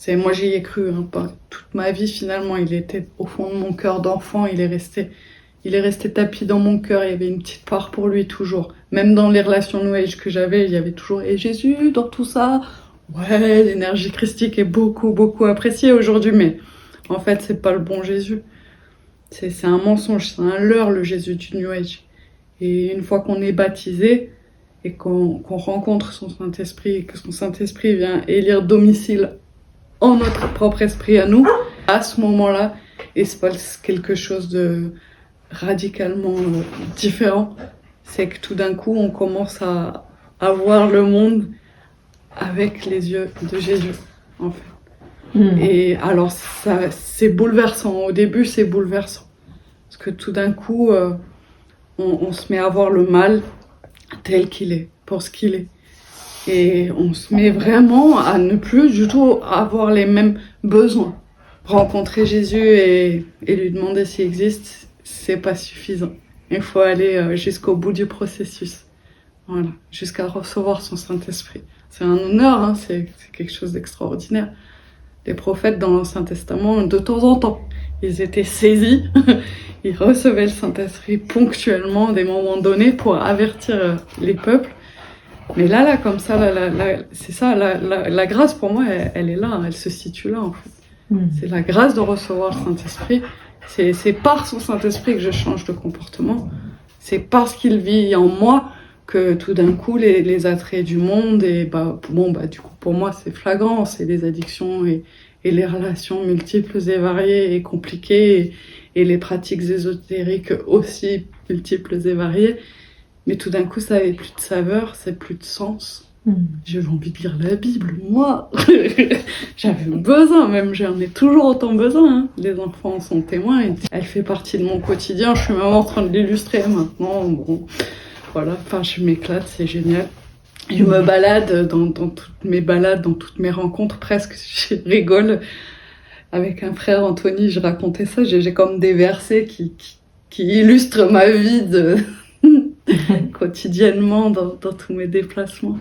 Speaker 2: Moi, j'y ai cru, hein, toute ma vie, finalement. Il était au fond de mon cœur d'enfant, il est resté tapis dans mon cœur. Il y avait une petite part pour lui, toujours. Même dans les relations New Age que j'avais, il y avait toujours, et Jésus, dans tout ça. Ouais, l'énergie christique est beaucoup, beaucoup appréciée aujourd'hui, mais en fait, c'est pas le bon Jésus. C'est un mensonge, c'est un leurre, le Jésus du New Age. Et une fois qu'on est baptisé, et qu'on rencontre son Saint-Esprit et que son Saint-Esprit vient élire domicile en notre propre esprit à nous, à ce moment-là, il se passe quelque chose de radicalement différent. C'est que tout d'un coup, on commence à voir le monde avec les yeux de Jésus, en fait. Et alors, ça, c'est bouleversant. Au début, c'est bouleversant. Parce que tout d'un coup, on se met à voir le mal tel qu'il est, pour ce qu'il est. Et on se met vraiment à ne plus du tout avoir les mêmes besoins. Rencontrer Jésus et lui demander s'il existe, c'est pas suffisant. Il faut aller jusqu'au bout du processus. Voilà, jusqu'à recevoir son Saint-Esprit. C'est un honneur, hein, c'est quelque chose d'extraordinaire. Les prophètes dans l'Ancien Testament, de temps en temps, ils étaient saisis, ils recevaient le Saint-Esprit ponctuellement, à des moments donnés, pour avertir les peuples. Mais comme ça, c'est ça, la grâce pour moi, elle est là, elle se situe là en fait. C'est la grâce de recevoir le Saint-Esprit. C'est par son Saint-Esprit que je change de comportement. C'est parce qu'il vit en moi que tout d'un coup, les attraits du monde, et du coup, pour moi, c'est flagrant. C'est les addictions et les relations multiples et variées et compliquées, et les pratiques ésotériques aussi multiples et variées. Mais tout d'un coup, ça n'avait plus de saveur, ça n'avait plus de sens. J'avais envie de lire la Bible, moi. J'avais besoin, même j'en ai toujours autant besoin. Hein. Les enfants en sont témoins. Elle fait partie de mon quotidien. Je suis même en train de l'illustrer maintenant. Bon, voilà, enfin, je m'éclate, c'est génial. Je me balade dans toutes mes balades, dans toutes mes rencontres presque. Je rigole. Avec un frère, Anthony, je racontais ça. J'ai comme des versets qui illustrent ma vie quotidiennement dans tous mes déplacements.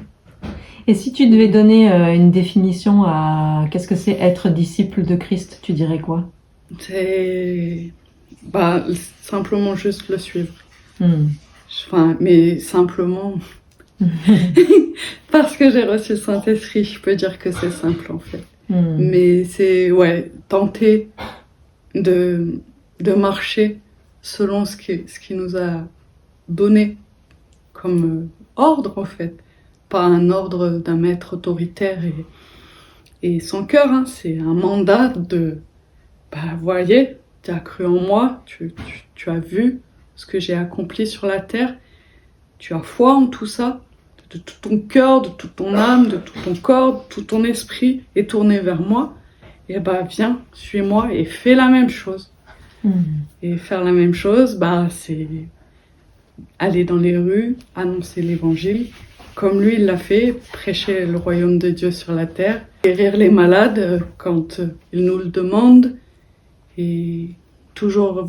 Speaker 1: Et si tu devais donner une définition à qu'est-ce que c'est être disciple de Christ, tu dirais quoi?
Speaker 2: C'est simplement juste le suivre. Enfin, mais simplement parce que j'ai reçu le Saint-Esprit, je peux dire que c'est simple en fait. Mais c'est tenter de marcher selon ce qui nous a donné comme ordre en fait. Pas un ordre d'un maître autoritaire et sans cœur, hein. C'est un mandat de voyez, tu as cru en moi, tu as vu ce que j'ai accompli sur la terre, tu as foi en tout ça, de tout ton cœur, de toute ton âme, de tout ton corps, de tout ton esprit est tourné vers moi, et viens, suis-moi et fais la même chose. Et faire la même chose, c'est aller dans les rues, annoncer l'évangile, comme lui il l'a fait, prêcher le royaume de Dieu sur la terre, guérir les malades quand ils nous le demandent, et toujours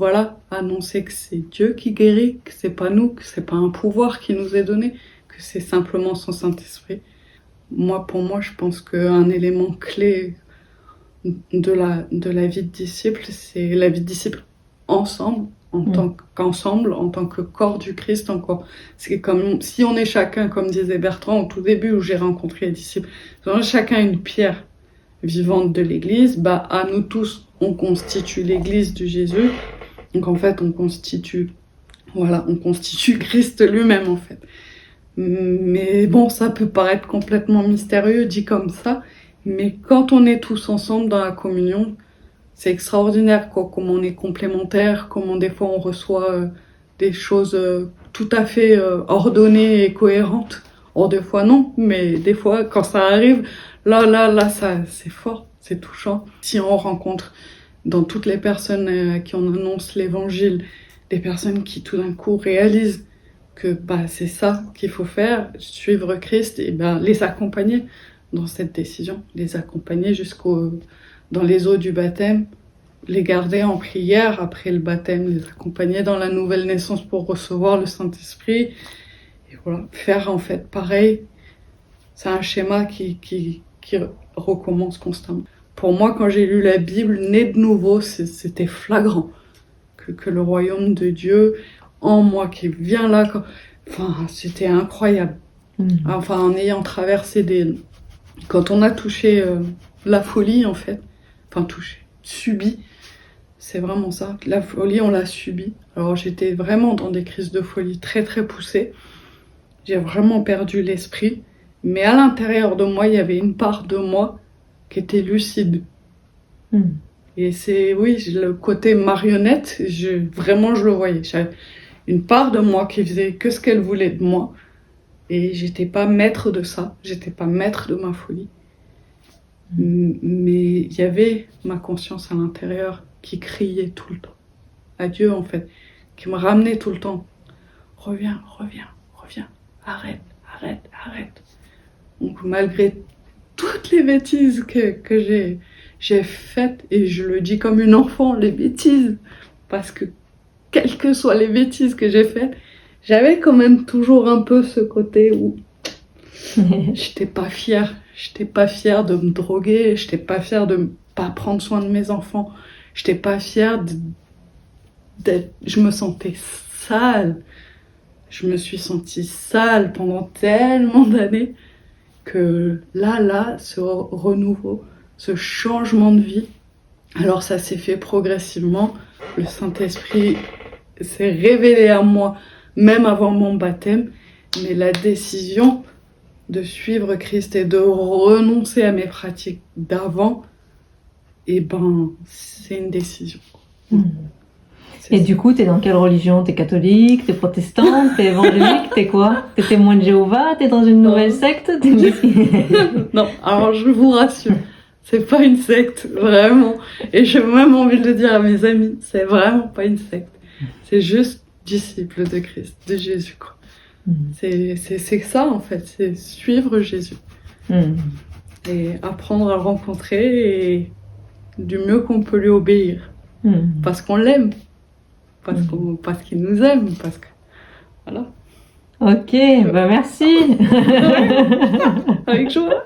Speaker 2: annoncer que c'est Dieu qui guérit, que c'est pas nous, que c'est pas un pouvoir qui nous est donné, que c'est simplement son Saint-Esprit. Pour moi, je pense qu'un élément clé de la vie de disciple, c'est la vie de disciple ensemble, en tant qu'ensemble, en tant que corps du Christ encore. C'est comme si on est chacun, comme disait Bertrand au tout début où j'ai rencontré les disciples, on est chacun une pierre vivante de l'Église, à nous tous, on constitue l'Église de Jésus. Donc en fait, on constitue Christ lui-même en fait. Mais bon, ça peut paraître complètement mystérieux dit comme ça, mais quand on est tous ensemble dans la communion, c'est extraordinaire comment on est complémentaires, comment des fois on reçoit des choses tout à fait ordonnées et cohérentes. Or des fois non, mais des fois quand ça arrive, là, ça c'est fort, c'est touchant. Si on rencontre dans toutes les personnes à qui on annonce l'évangile, des personnes qui tout d'un coup réalisent que c'est ça qu'il faut faire, suivre Christ, et les accompagner dans cette décision, les accompagner dans les eaux du baptême, les garder en prière après le baptême, les accompagner dans la nouvelle naissance pour recevoir le Saint-Esprit, et faire en fait pareil. C'est un schéma qui recommence constamment. Pour moi, quand j'ai lu la Bible, né de nouveau, c'était flagrant que le royaume de Dieu en moi qui vient là, c'était incroyable. Enfin, en ayant traversé quand on a touché la folie en fait, subi, c'est vraiment ça. La folie, on l'a subie. Alors j'étais vraiment dans des crises de folie très très poussées. J'ai vraiment perdu l'esprit. Mais à l'intérieur de moi, il y avait une part de moi qui était lucide. Et c'est, le côté marionnette, vraiment je le voyais. J'avais une part de moi qui faisait que ce qu'elle voulait de moi. Et j'étais pas maître de ça, j'étais pas maître de ma folie. Mais il y avait ma conscience à l'intérieur qui criait tout le temps. À Dieu en fait, qui me ramenait tout le temps. Reviens, arrête. Donc malgré toutes les bêtises que j'ai faites, et je le dis comme une enfant, les bêtises, parce que quelles que soient les bêtises que j'ai faites, j'avais quand même toujours un peu ce côté où j'étais pas fière de me droguer, j'étais pas fière de pas prendre soin de mes enfants, j'étais pas fière je me sentais sale. Je me suis sentie sale pendant tellement d'années que là, ce renouveau, ce changement de vie, Alors ça s'est fait progressivement. Le Saint-Esprit s'est révélé à moi, même avant mon baptême. Mais la décision de suivre Christ et de renoncer à mes pratiques d'avant, eh ben, c'est une décision.
Speaker 1: Et du coup, t'es dans quelle religion? T'es catholique, t'es protestante, t'es évangélique, t'es quoi? T'es témoin de Jéhovah? T'es dans une nouvelle secte?
Speaker 2: Non, alors je vous rassure, c'est pas une secte, vraiment. Et j'ai même envie de le dire à mes amis, c'est vraiment pas une secte. C'est juste disciple de Christ, de Jésus, quoi. C'est ça, en fait, c'est suivre Jésus. Et apprendre à le rencontrer et du mieux qu'on peut lui obéir. Parce qu'on l'aime. Parce qu'il nous aime. Parce que... Voilà.
Speaker 1: Ok, bah merci.
Speaker 2: Avec joie.